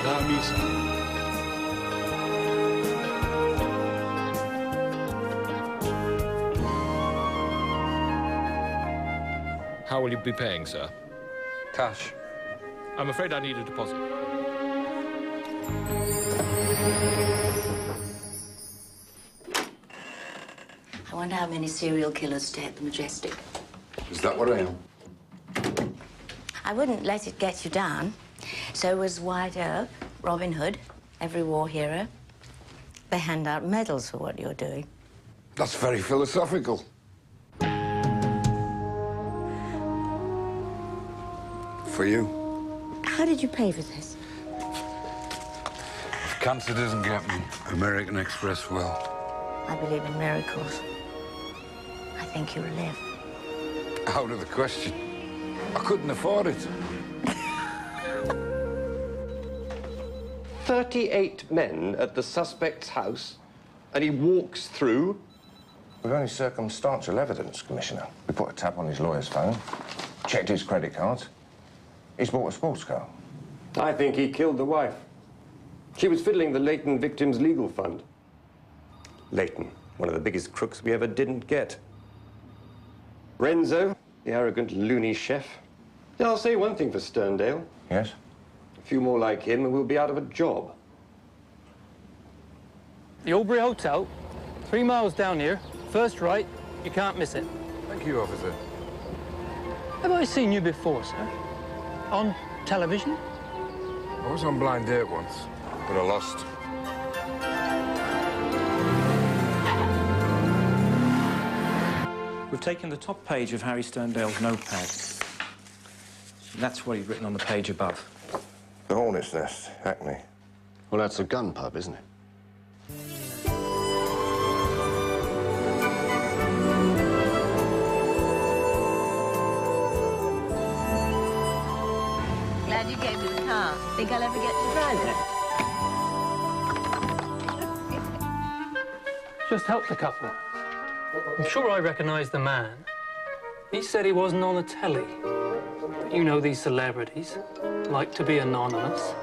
Allow me, sir. How will you be paying, sir? Cash. I'm afraid I need a deposit. I wonder how many serial killers stay at the Majestic. Is that what I am? I wouldn't let it get you down. So was White Earp, Robin Hood, every war hero. They hand out medals for what you're doing. That's very philosophical. For you. How did you pay for this? If cancer doesn't get me, American Express will. I believe in miracles. I think you'll live. Out of the question. I couldn't afford it. 38 men at the suspect's house, and he walks through? We've only circumstantial evidence, Commissioner. We put a tap on his lawyer's phone, checked his credit cards. He's bought a sports car. I think he killed the wife. She was fiddling the Leighton victims' legal fund. Leighton, one of the biggest crooks we ever didn't get. Renzo, the arrogant loony chef. Now, I'll say one thing for Sterndale. Yes? A few more like him and we'll be out of a job. The Albury Hotel, 3 miles down here. First right, you can't miss it. Thank you, officer. Have I seen you before, sir? On television? I was on Blind Date once, but I lost. We've taken the top page of Harry Sterndale's notepad. That's what he's written on the page above. The Hornet's Nest, Hackney. Well, that's a gun pub, isn't it? Glad you gave me the car. Think I'll ever get to drive it? Just help the couple. I'm sure I recognise the man. He said he wasn't on the telly. But you know these celebrities like to be anonymous.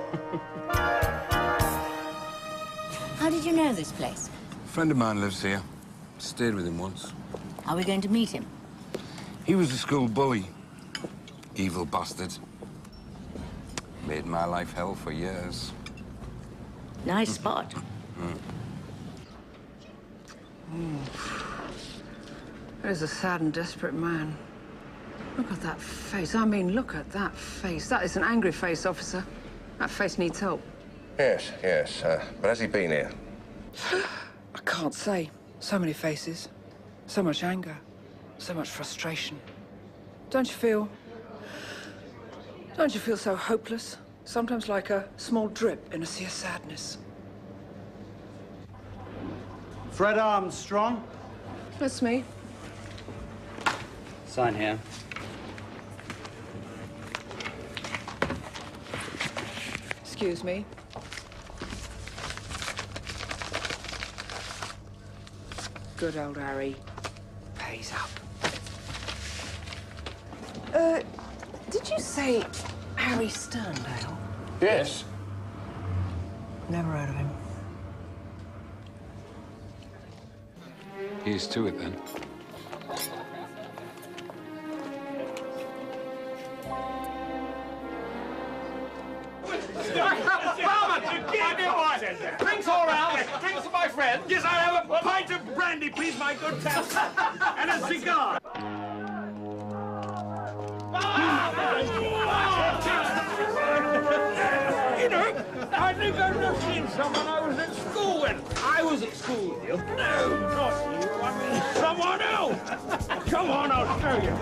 How did you know this place? A friend of mine lives here. Stayed with him once. Are we going to meet him? He was a school bully. Evil bastard. Made my life hell for years. Nice spot. That is a sad and desperate man. Look at that face. I mean, look at that face. That is an angry face, officer. That face needs help. Yes, yes. But has he been here? I can't say. So many faces. So much anger. So much frustration. Don't you feel so hopeless? Sometimes like a small drip in a sea of sadness. Fred Armstrong. That's me. Sign here. Excuse me. Good old Harry. Pays up. Did you say Harry Sterndale? Yes. Never heard of him. Here's to it, then. Drinks all round. Drinks for my friend. Yes, I'll have a pint of brandy, please, my good chap. And a cigar. You know, I think I've just seen someone I was at school with. I was at school with you. No, not you. I mean, someone else. Come on, I'll show you.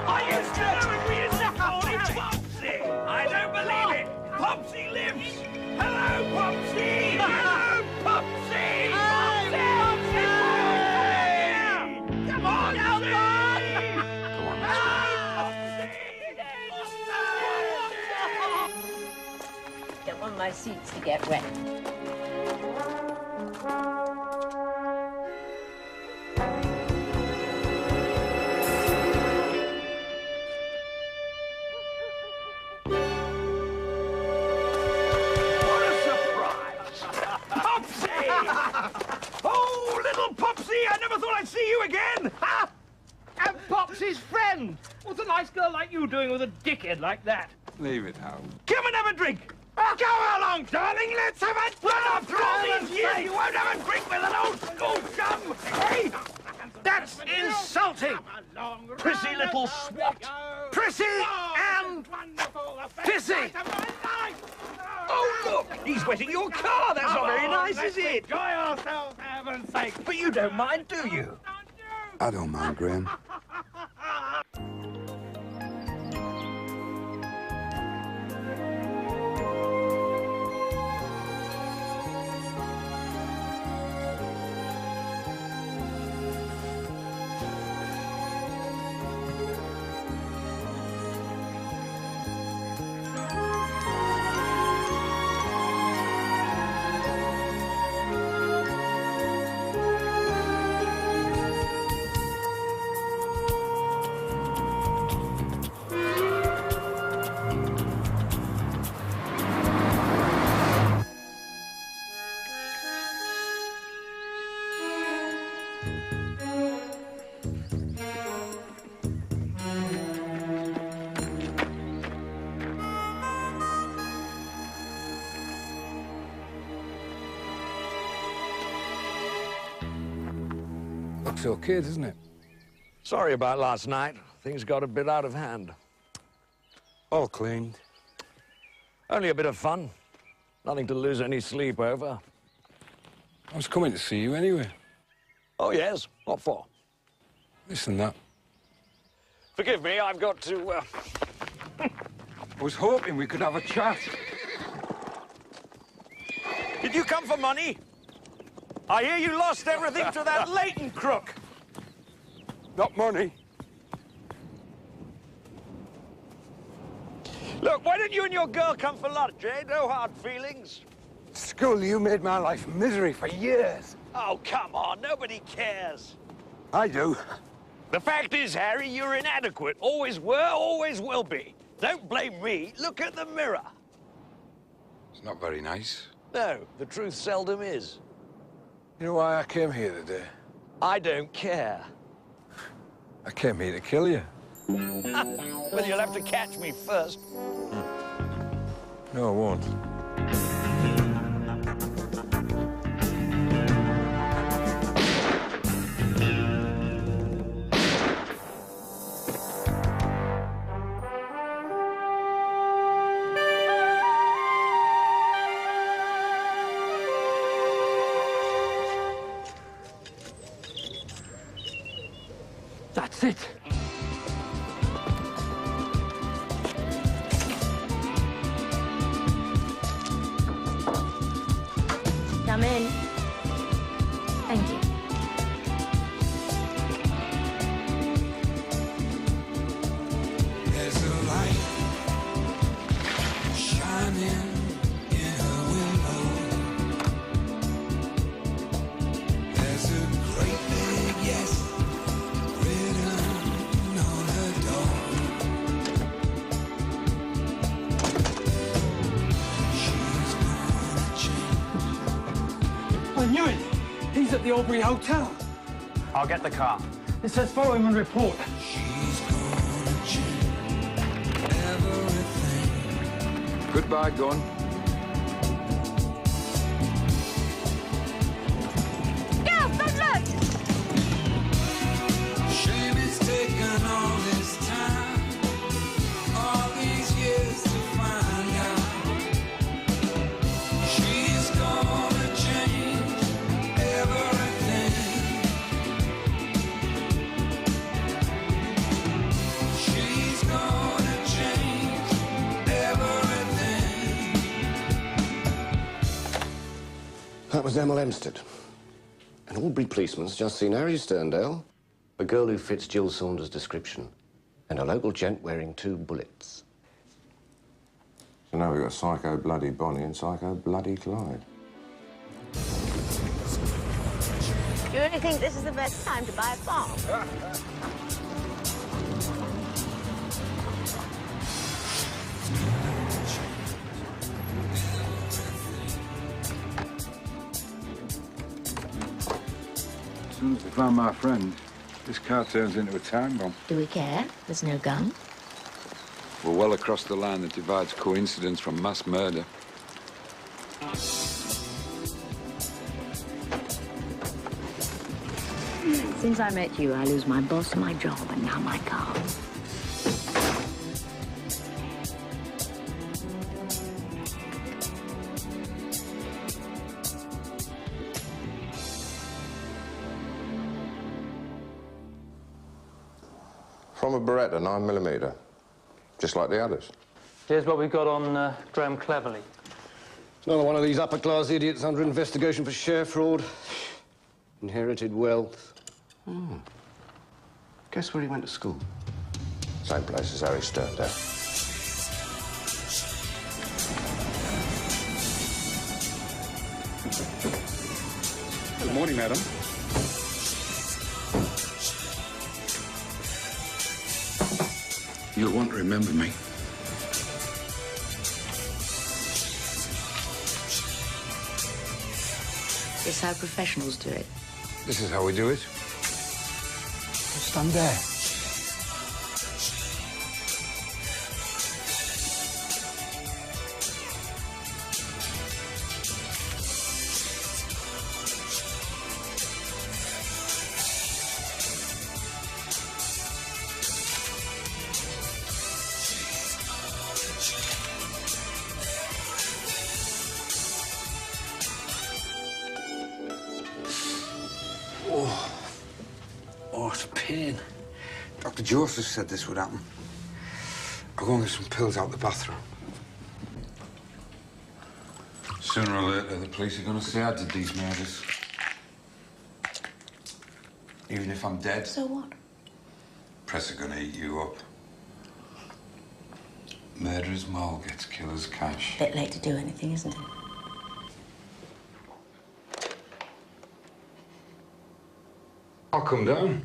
Are you staring me in the eye? Popsy! I don't believe it. Popsy lives. Hello, Popsy. Hello, Popsy. Popsy. Come on, Don't want my seats to get wet. Oh, little Popsy! I never thought I'd see you again! Ha! And Popsy's friend! What's a nice girl like you doing with a dickhead like that? Leave it, Hal. Come and have a drink! Go along, darling, let's have a drink! After all these years, you won't have a drink with an old school chum! Hey! That's insulting! Prissy little swat! Prissy and pissy! Oh, look! He's wetting your car! That's not very nice, is it? Enjoy ourselves, for heaven's sake! But you don't mind, do you? I don't mind, Graham. Looks okay, doesn't it? Sorry about last night. Things got a bit out of hand. All cleaned. Only a bit of fun. Nothing to lose any sleep over. I was coming to see you anyway. Oh, yes? What for? Listen, that. Forgive me, I've got to, I was hoping we could have a chat. Did you come for money? I hear you lost everything to that Leighton crook. Not money. Look, why don't you and your girl come for lunch, eh? No hard feelings. School, you made my life misery for years. Oh, come on, nobody cares. I do. The fact is, Harry, you're inadequate. Always were, always will be. Don't blame me. Look at the mirror. It's not very nice. No, the truth seldom is. You know why I came here today? I don't care. I came here to kill you. Well, you'll have to catch me first. No, I won't. That's it. Come in. Thank you. There's a light shining in her window. There's a great big yes written on her door. She's gonna change. I knew it. He's at the Aubrey Hotel. I'll get the car. It says follow him and report. She's gonna change everything. Goodbye, gun. Girl, don't look! Shame it's taken all this time, all these years to find out. She's gonna change everything. She's gonna change everything. That was Emma Hempstead. An Albury policeman's just seen Harry Sterndale, a girl who fits Jill Saunders' description, and a local gent wearing 2 bullets. So now we've got Psycho Bloody Bonnie and Psycho Bloody Clyde. Do you really think this is the best time to buy a farm? As soon as they found my friend, this car turns into a time bomb. Do we care? There's no gun. We're well across the line that divides coincidence from mass murder. Since I met you, I lose my boss, my job, and now my car. From a Beretta 9mm. Just like the others. Here's what we've got on Graham Cleverly. Another one of these upper-class idiots under investigation for share fraud. Inherited wealth. Hmm. Guess where he went to school? Same place as Harry Sterndale. Good morning, madam. You'll want to remember me. It's how professionals do it. This is how we do it. Stand there. Oh, it's a pain. Dr. Joseph said this would happen. I'll go and get some pills out the bathroom. Sooner or later, the police are going to say I did these murders. Even if I'm dead. So what? Press are going to eat you up. Murderer's mole gets killer's cash. Bit late to do anything, isn't it? I'll come down.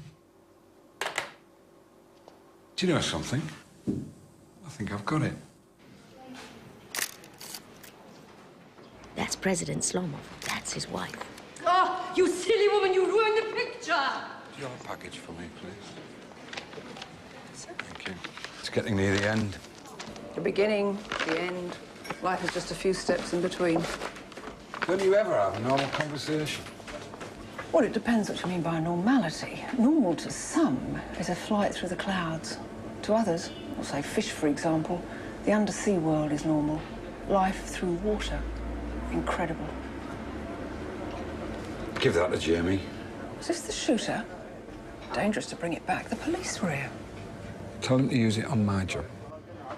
Do you know something? I think I've got it. That's President Slomov. That's his wife. Oh, you silly woman, you ruined the picture! Do you have a package for me, please? Thank you. It's getting near the end. The beginning, the end. Life is just a few steps in between. Don't you ever have a normal conversation? Well, it depends what you mean by normality. Normal to some is a flight through the clouds. To others, or say fish, for example, the undersea world is normal. Life through water. Incredible. Give that to Jamie. Is this the shooter? Dangerous to bring it back. The police were here. Tell him to use it on my job.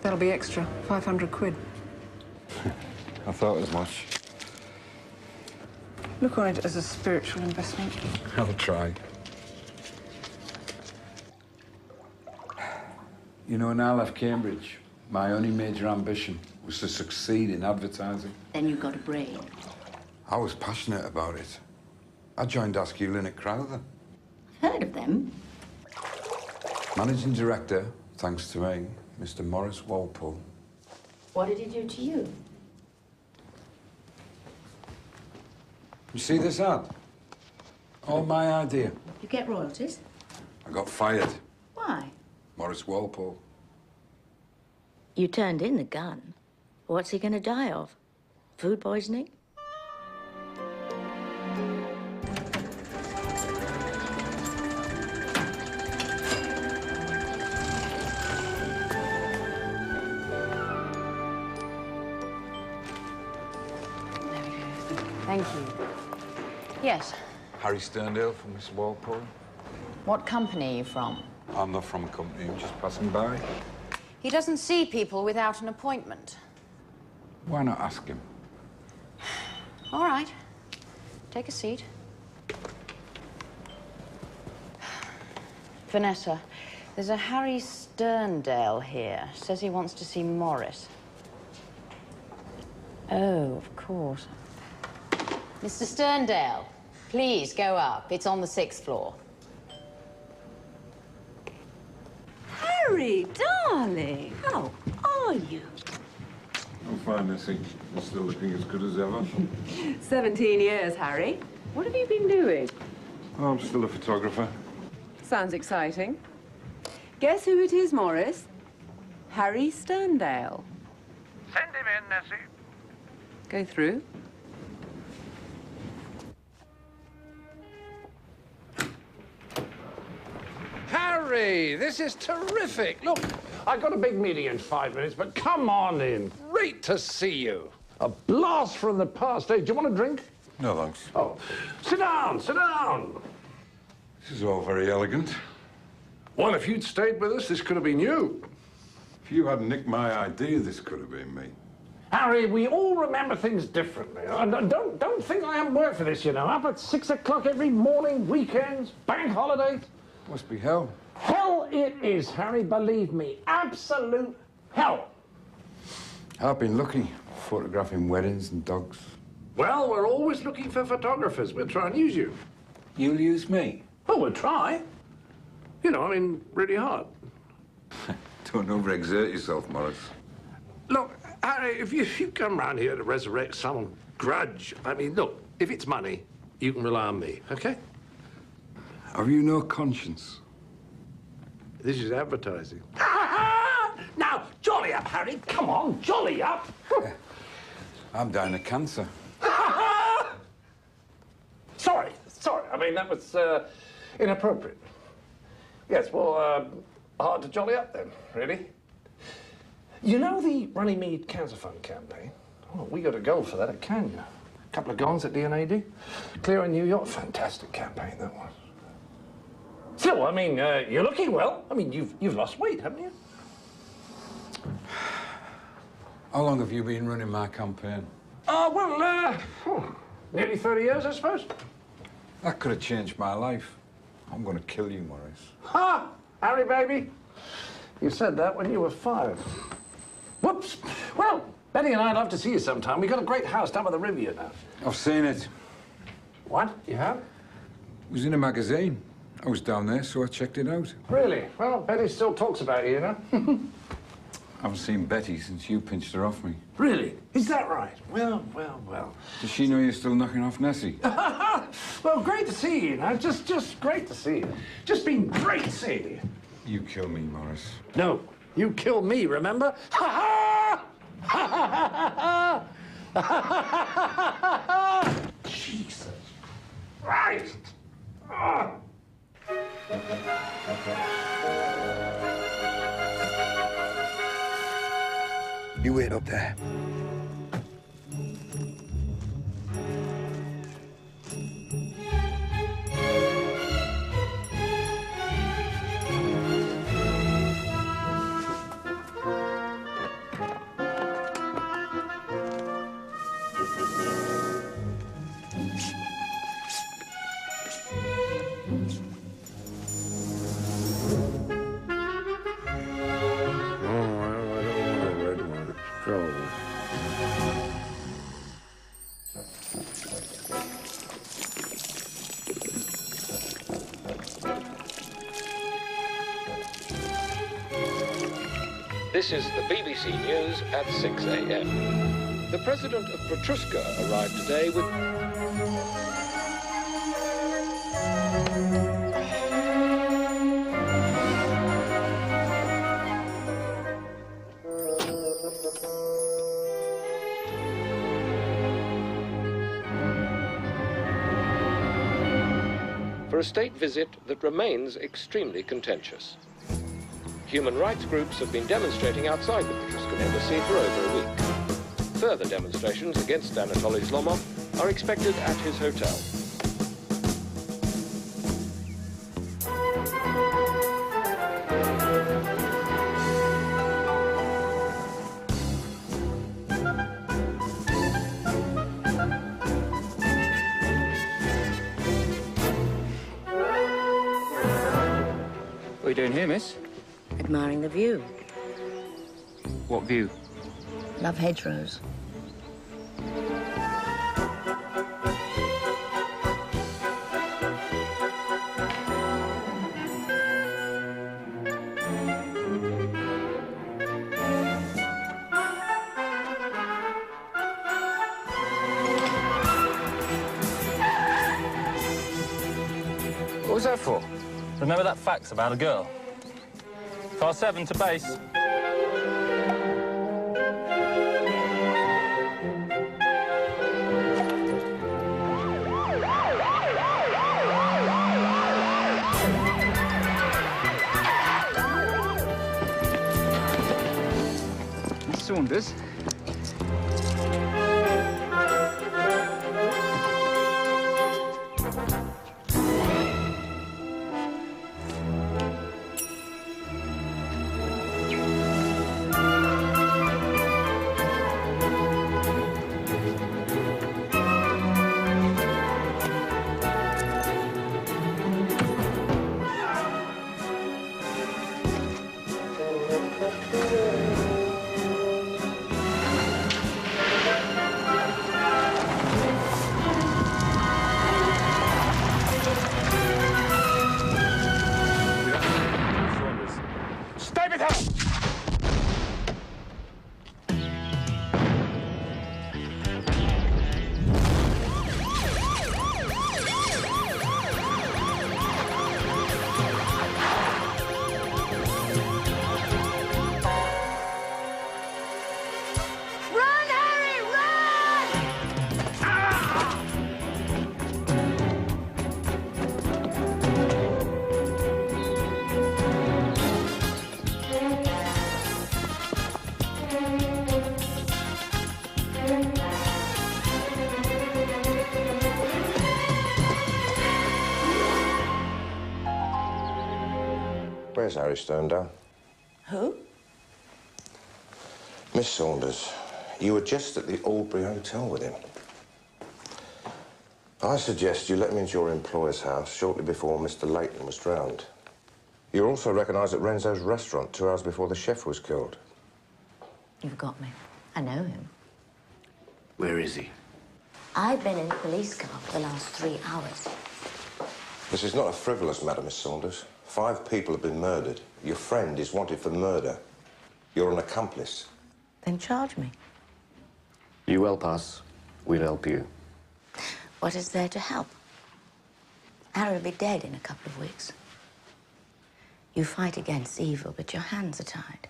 That'll be extra. 500 quid. I thought as much. Look on it as a spiritual investment. I'll try. You know, when I left Cambridge, my only major ambition was to succeed in advertising. Then you got a brain. I was passionate about it. I joined Askew Lynn at Crowther. Heard of them? Managing director, thanks to me, Mr. Morris Walpole. What did he do to you? You see this ad? All my idea. You get royalties? I got fired. Why? Morris Walpole. You turned in the gun. What's he gonna die of? Food poisoning? Thank you. Yes. Harry Sterndale from Miss Walpole. What company are you from? I'm not from a company, I'm just passing by. He doesn't see people without an appointment. Why not ask him? All right. Take a seat. Vanessa, there's a Harry Sterndale here. Says he wants to see Morris. Oh, of course. Mr. Sterndale, please go up. It's on the 6th floor. Harry, darling, how are you? I'm fine, Nessie. You're still looking as good as ever. 17 years, Harry. What have you been doing? Oh, I'm still a photographer. Sounds exciting. Guess who it is, Morris? Harry Sterndale. Send him in, Nessie. Go through. Harry, this is terrific. Look, I've got a big meeting in 5 minutes, but come on in. Great to see you. A blast from the past. Hey, do you want a drink? No, thanks. Oh, sit down, sit down. This is all very elegant. Well, if you'd stayed with us, this could have been you. If you hadn't nicked my idea, this could have been me. Harry, we all remember things differently. Don't think I haven't worked for this, you know. Up at 6 o'clock every morning, weekends, bank holidays. Must be hell. Hell it is, Harry, believe me. Absolute hell. I've been lucky, photographing weddings and dogs. Well, we're always looking for photographers. We'll try and use you. You'll use me? Well, we'll try. You know, I mean, really hard. Don't overexert yourself, Morris. Look, Harry, if you come round here to resurrect some grudge, I mean, look, if it's money, you can rely on me, okay? Have you no conscience? This is advertising. Now, jolly up, Harry. Come on, jolly up. I'm dying of cancer. Sorry. I mean, that was inappropriate. Yes, well, hard to jolly up then, really. You know the Runnymede Cancer Fund campaign? Oh, we got a goal for that at Kenya. A couple of gongs at DNAD. Clear in New York. Fantastic campaign, that was. Still, I mean, you're looking well. I mean, you've lost weight, haven't you? How long have you been running my campaign? Nearly 30 years, I suppose. That could have changed my life. I'm going to kill you, Morris. Ha! Harry, baby. You said that when you were 5. Whoops. Well, Betty and I'd love to see you sometime. We got a great house down by the river, you know. I've seen it. What? You have? It was in a magazine. I was down there, so I checked it out. Really? Well, Betty still talks about you, you know? I haven't seen Betty since you pinched her off me. Really? Is that right? Well. Does she know you're still knocking off Nessie? Well, great to see you, you know. Just great to see you. Just been great seeing you. You kill me, Morris. No, you kill me, remember? Ha ha! Jesus Christ! Ah. You wait up there. This is the BBC News at 6 a.m. The president of Petrushka arrived today with... for a state visit that remains extremely contentious. Human rights groups have been demonstrating outside the Petrushka embassy for over a week. Further demonstrations against Anatoly Zlomov are expected at his hotel. What are you doing here, miss? Admiring the view. What view? Love hedgerows. What was that for? Remember that fax about a girl? Car 7 to base. Miss Saunders? Where's Harry Sterndale? Who? Miss Saunders, you were just at the Albury Hotel with him. I suggest you let me into your employer's house shortly before Mr. Leighton was drowned. You were also recognised at Renzo's restaurant 2 hours before the chef was killed. You've got me. I know him. Where is he? I've been in the police car for the last 3 hours. This is not a frivolous matter, Miss Saunders. 5 people have been murdered. Your friend is wanted for murder. You're an accomplice. Then charge me. You help us, we'll help you. What is there to help? Harry will be dead in a couple of weeks. You fight against evil, but your hands are tied.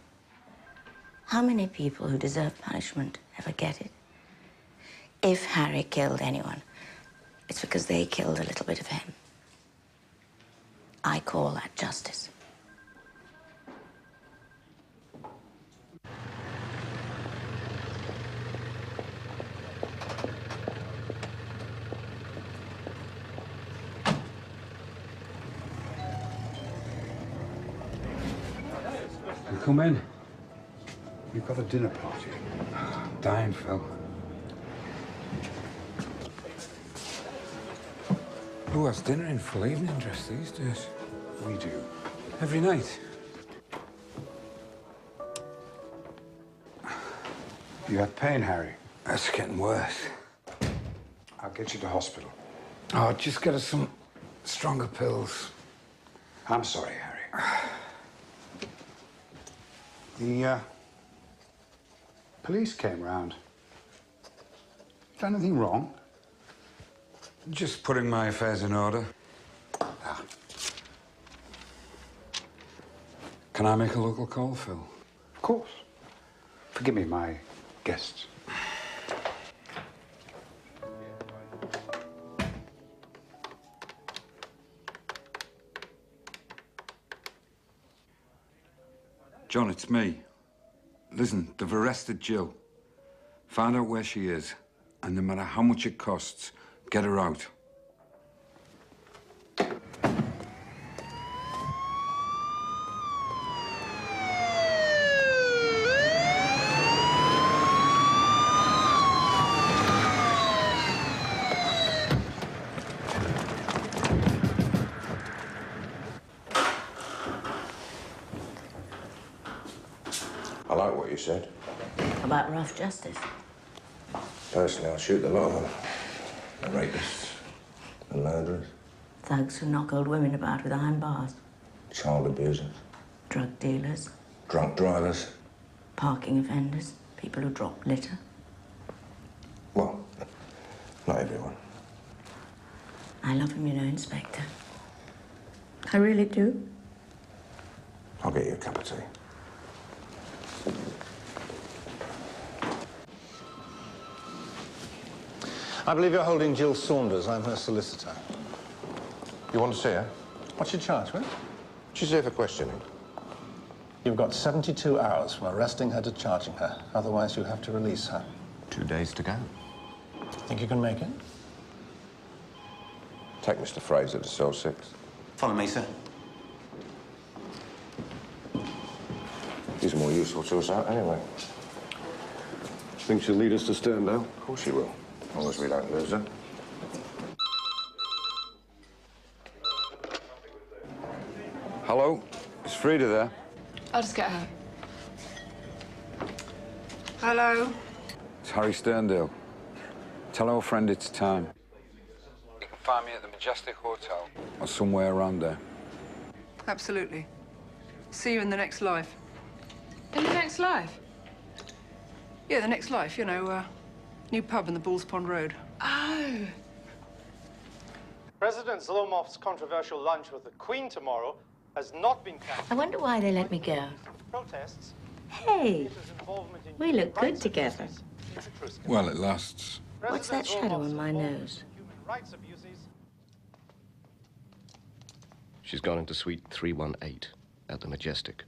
How many people who deserve punishment ever get it? If Harry killed anyone, it's because they killed a little bit of him. I call that justice. Come in. You've got a dinner party. Dying, Phil. Who has dinner in full evening dress these days? We do. Every night? You had pain, Harry? That's getting worse. I'll get you to hospital. Oh, just get us some stronger pills. I'm sorry, Harry. The police came round. Is there anything wrong? Just putting my affairs in order. Ah. Can I make a local call, Phil? Of course. Forgive me, my guests. John, it's me. Listen, they've arrested Jill. Find out where she is, and no matter how much it costs, get her out. I like what you said. About rough justice. Personally, I'll shoot the lot of them. The rapists, the murderers, Thugs who knock old women about with iron bars. child abusers, Drug dealers. drunk drivers. Parking offenders. People who drop litter. Well, not everyone. I love him, you know, Inspector. I really do. I'll get you a cup of tea. I believe you're holding Jill Saunders. I'm her solicitor. You want to see her? What's your charge with? She's here for questioning. You've got 72 hours from arresting her to charging her. Otherwise, you have to release her. 2 days to go. Think you can make it? Take Mr. Fraser to cell 6. Follow me, sir. He's more useful to us out anyway. Think she'll lead us to Sterndale? Of course she will. As long as we don't lose her. Hello? Is Frida there? I'll just get her. Hello? It's Harry Sterndale. Tell our friend it's time. You can find me at the Majestic Hotel or somewhere around there. Absolutely. See you in the next life. In the next life? Yeah, the next life, you know, new pub in the Bulls Pond Road. Oh. President Zlomov's controversial lunch with the Queen tomorrow has not been cancelled. I wonder why they let me go. Protests. Hey, we look good together. Well, it lasts. What's that shadow on my nose? Rights abuses. She's gone into suite 318 at the Majestic.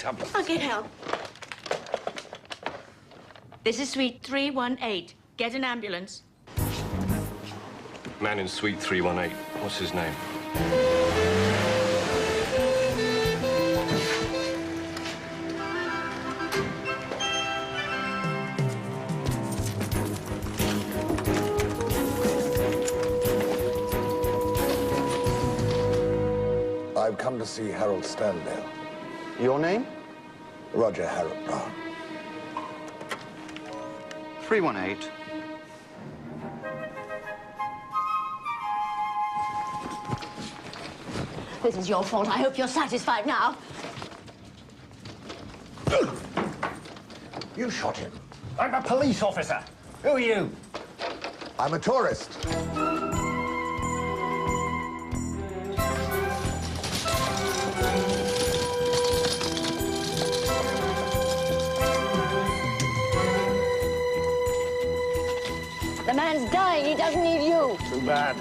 tablet. I'll get help. This is suite 318. Get an ambulance. Man in suite 318. What's his name? I've come to see Harold Sterndale. Your name? Roger Harold. 318. This is your fault. I hope you're satisfied now. You shot him. I'm a police officer. Who are you? I'm a tourist. The man's dying. He doesn't need you. Too bad.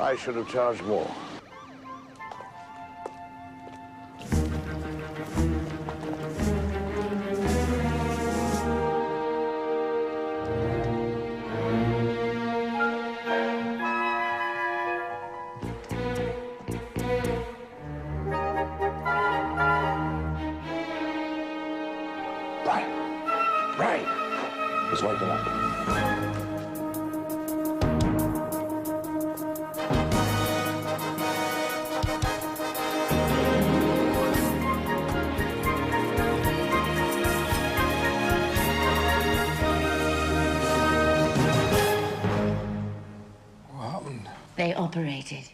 I should have charged more. Right. He's waking up. What happened? They operated.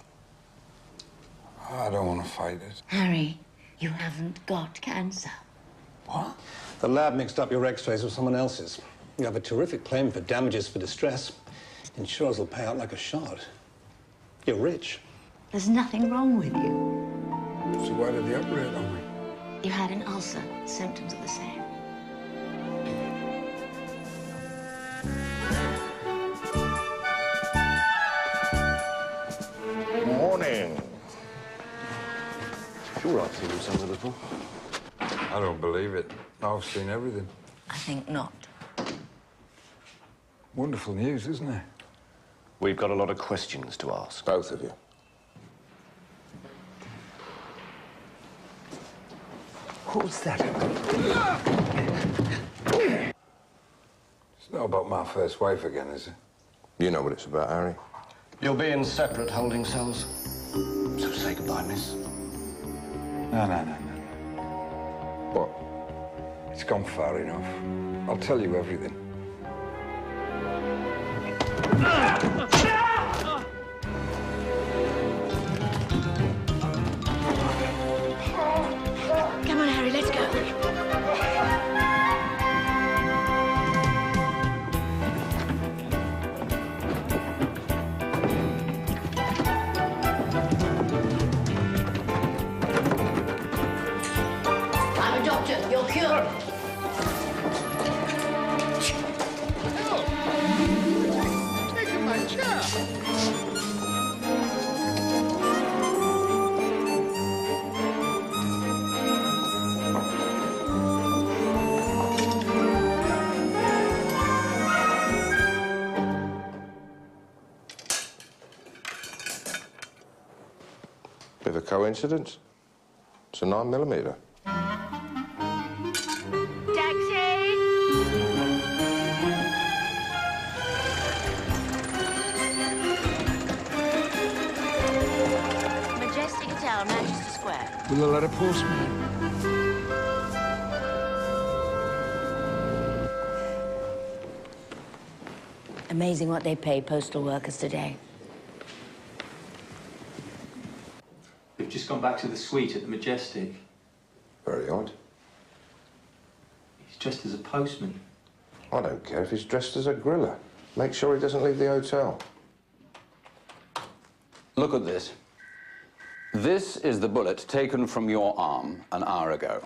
I don't want to fight it. Harry, you haven't got cancer. What? The lab mixed up your x-rays with someone else's. You have a terrific claim for damages for distress. Insurers will pay out like a shot. You're rich. There's nothing wrong with you. So why did they operate on me? You had an ulcer. Symptoms are the same. Morning. Sure, I've seen him somewhere before. I don't believe it. I've seen everything. I think not. Wonderful news, isn't it? We've got a lot of questions to ask. Both of you. Who's that? It's not about my first wife again, is it? You know what it's about, Harry. You'll be in separate holding cells. So say goodbye, miss. No. What? It's gone far enough. I'll tell you everything. Come on, Harry, let's go. I'm a doctor. You're cured. Taking my chair. Bit of a coincidence. It's a 9mm. Majestic Hotel, Manchester Square. Will they let a postman? Amazing what they pay postal workers today. We've just gone back to the suite at the Majestic. Very odd. He's dressed as a postman. I don't care if he's dressed as a griller. Make sure he doesn't leave the hotel. Look at this. This is the bullet taken from your arm an hour ago.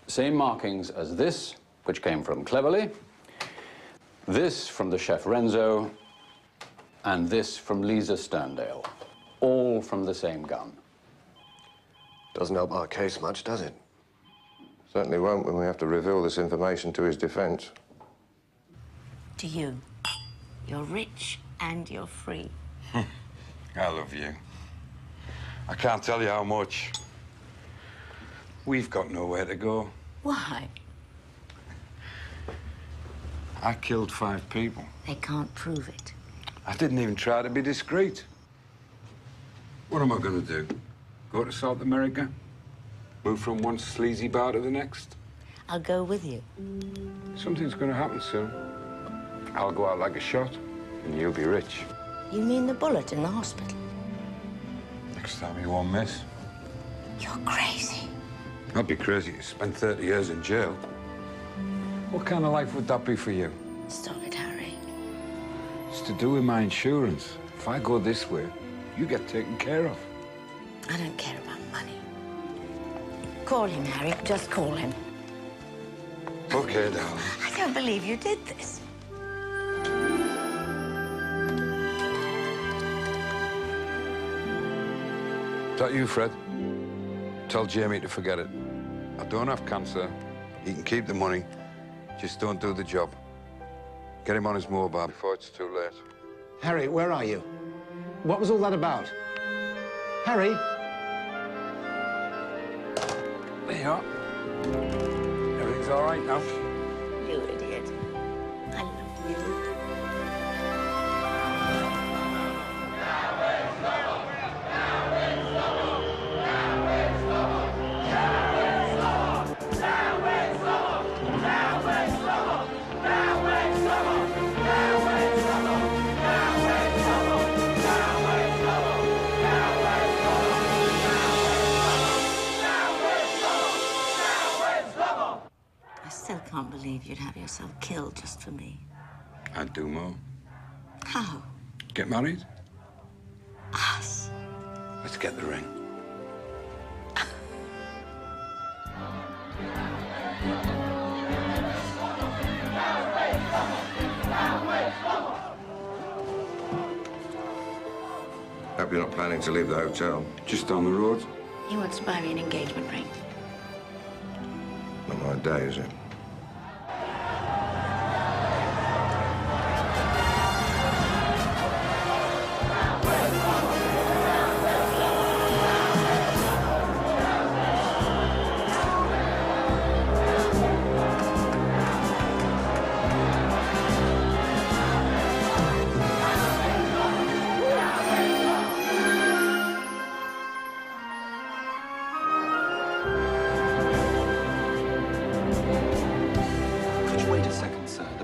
Same markings as this which came from Cleverly, this from the chef Renzo, and this from Lisa Sterndale, all from the same gun. Doesn't help our case much, does it? Certainly won't when we have to reveal this information to his defense. To you. You're rich and you're free. I love you. I can't tell you how much. We've got nowhere to go. Why? I killed 5 people. They can't prove it. I didn't even try to be discreet. What am I going to do? Go to South America? Move from one sleazy bar to the next? I'll go with you. Something's going to happen soon. I'll go out like a shot, and you'll be rich. You mean the bullet in the hospital? Next time you won't miss. You're crazy. I'd be crazy to spend 30 years in jail. What kind of life would that be for you? Stop it, Harry. It's to do with my insurance. If I go this way, you get taken care of. I don't care about money. Call him, Harry. Just call him. Okay, darling. I don't believe you did this. Is that you, Fred? Tell Jamie to forget it. I don't have cancer. He can keep the money. Just don't do the job. Get him on his mobile before it's too late. Harry, where are you? What was all that about? Harry? There you are. Everything's all right now. You idiot. I love you. I can't believe you'd have yourself killed just for me. I'd do more. How? Get married? Us? Let's get the ring. Hope you're not planning to leave the hotel. Just down the road. He wants to buy me an engagement ring. Not my day, is it?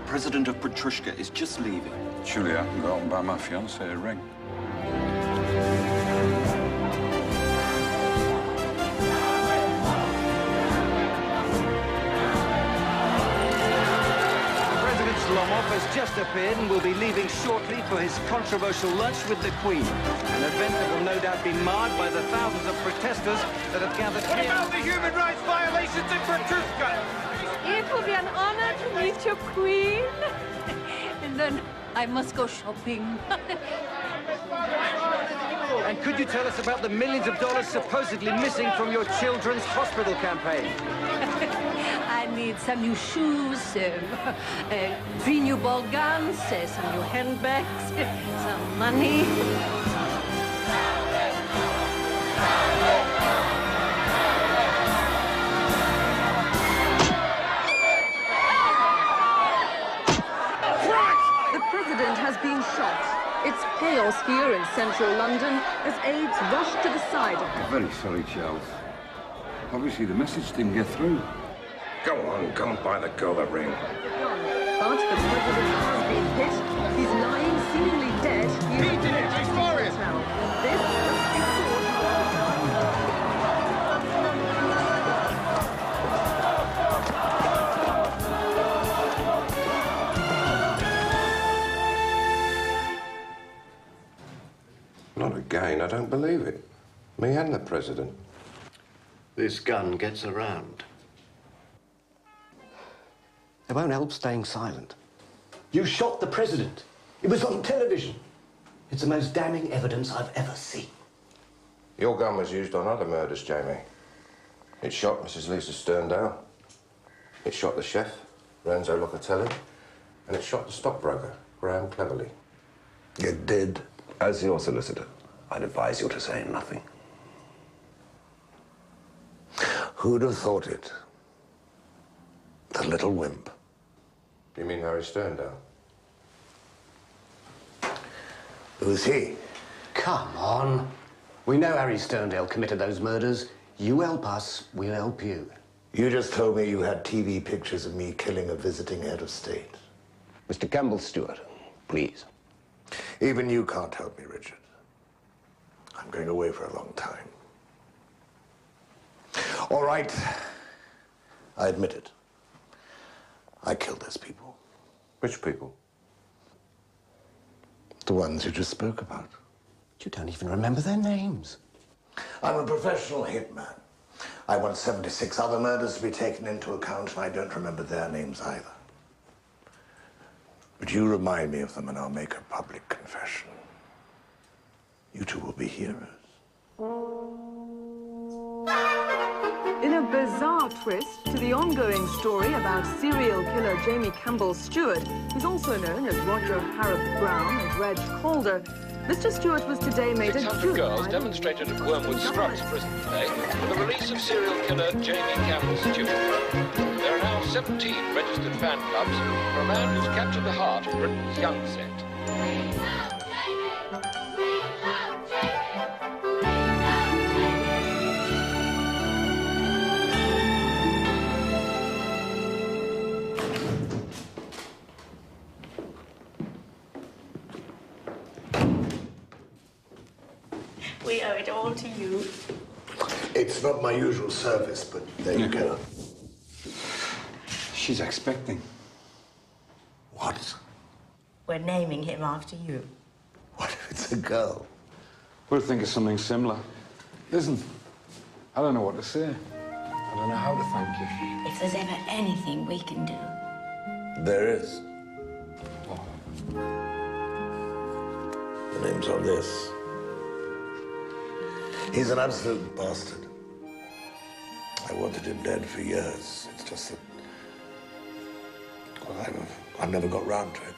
President of Petrushka is just leaving. Surely I can go out and buy my fiancée a ring. President Slomov has just appeared and will be leaving shortly for his controversial lunch with the Queen. An event that will no doubt be marred by the thousands of protesters that have gathered here. What about the human rights violations in Petrushka? It will be an honor to meet your queen. And then I must go shopping. And could you tell us about the millions of dollars supposedly missing from your children's hospital campaign? I need some new shoes, 3 new ball guns, some new handbags, some money. Has been shot. It's chaos here in central London as aides rush to the side of him. Very sorry, Charles. Obviously, the message didn't get through. Go and buy the girl the ring. But the president has been hit. He's lying, seemingly dead. He did it! Victorious! This just before... Not again, I don't believe it. Me and the president. This gun gets around. It won't help staying silent. You shot the president. It was on television. It's the most damning evidence I've ever seen. Your gun was used on other murders, Jamie. It shot Mrs. Lisa Sterndale. It shot the chef, Renzo Locatelli. And it shot the stockbroker, Graham Cleverly. It did. As your solicitor, I'd advise you to say nothing. Who'd have thought it? The little wimp. You mean Harry Sterndale? Who's he? Come on. We know Harry Sterndale committed those murders. You help us, we'll help you. You just told me you had TV pictures of me killing a visiting head of state. Mr. Campbell Stewart, please. Even you can't help me, Richard. I'm going away for a long time. All right. I admit it. I killed those people. Which people? The ones you just spoke about. You don't even remember their names. I'm a professional hitman. I want 76 other murders to be taken into account, and I don't remember their names either. But you remind me of them, and I'll make a public confession. You two will be heroes. In a bizarre twist to the ongoing story about serial killer Jamie Campbell Stewart, who's also known as Roger Harrop Brown and Reg Calder, Mr. Stewart was today made a 600 girls demonstrated at Wormwood Scrubs prison today for the release of serial killer Jamie Campbell Stewart. There are now 17 registered fan clubs for a man who's captured the heart of Britain's young set. We owe it all to you. It's not my usual service, but there you go. She's expecting. What? We're naming him after you. What if it's a girl? We'll think of something similar. Listen, I don't know what to say. I don't know how to thank you. If there's ever anything we can do. There is. The name's on this. He's an absolute bastard. I wanted him dead for years. It's just that... well, I've never got round to it.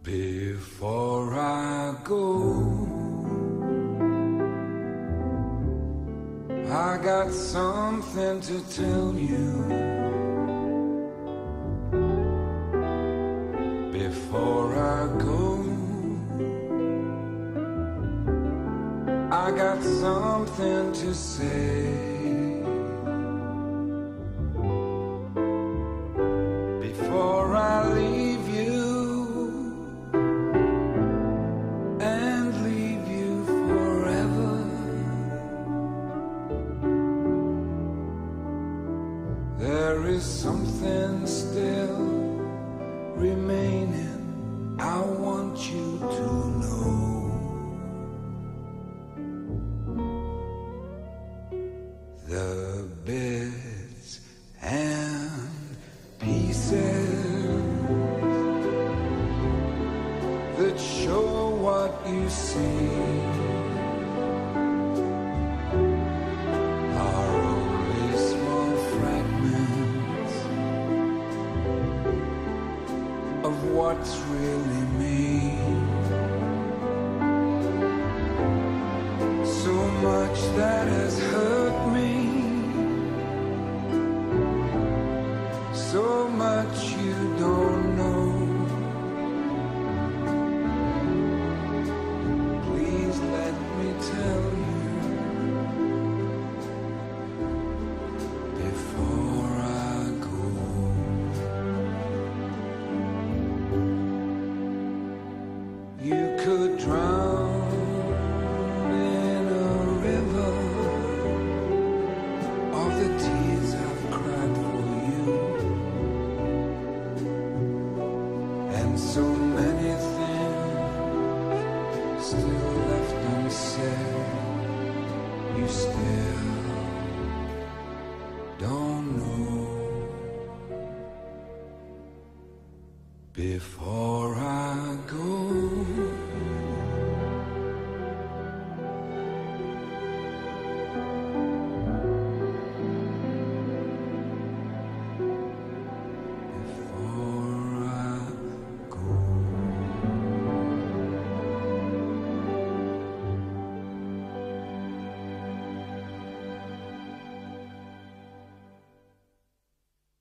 Before I go, I got something to tell you. Before I go, I got something to say. Before I leave you, something still remaining I want you to know. The bits and pieces that show what you see of what's really me. So much that has hurt me. So much you don't know. Please let me tell you before I go. You could drown in a river of the tears I've cried for you. And so many things still left unsaid. You still don't know. Before I go.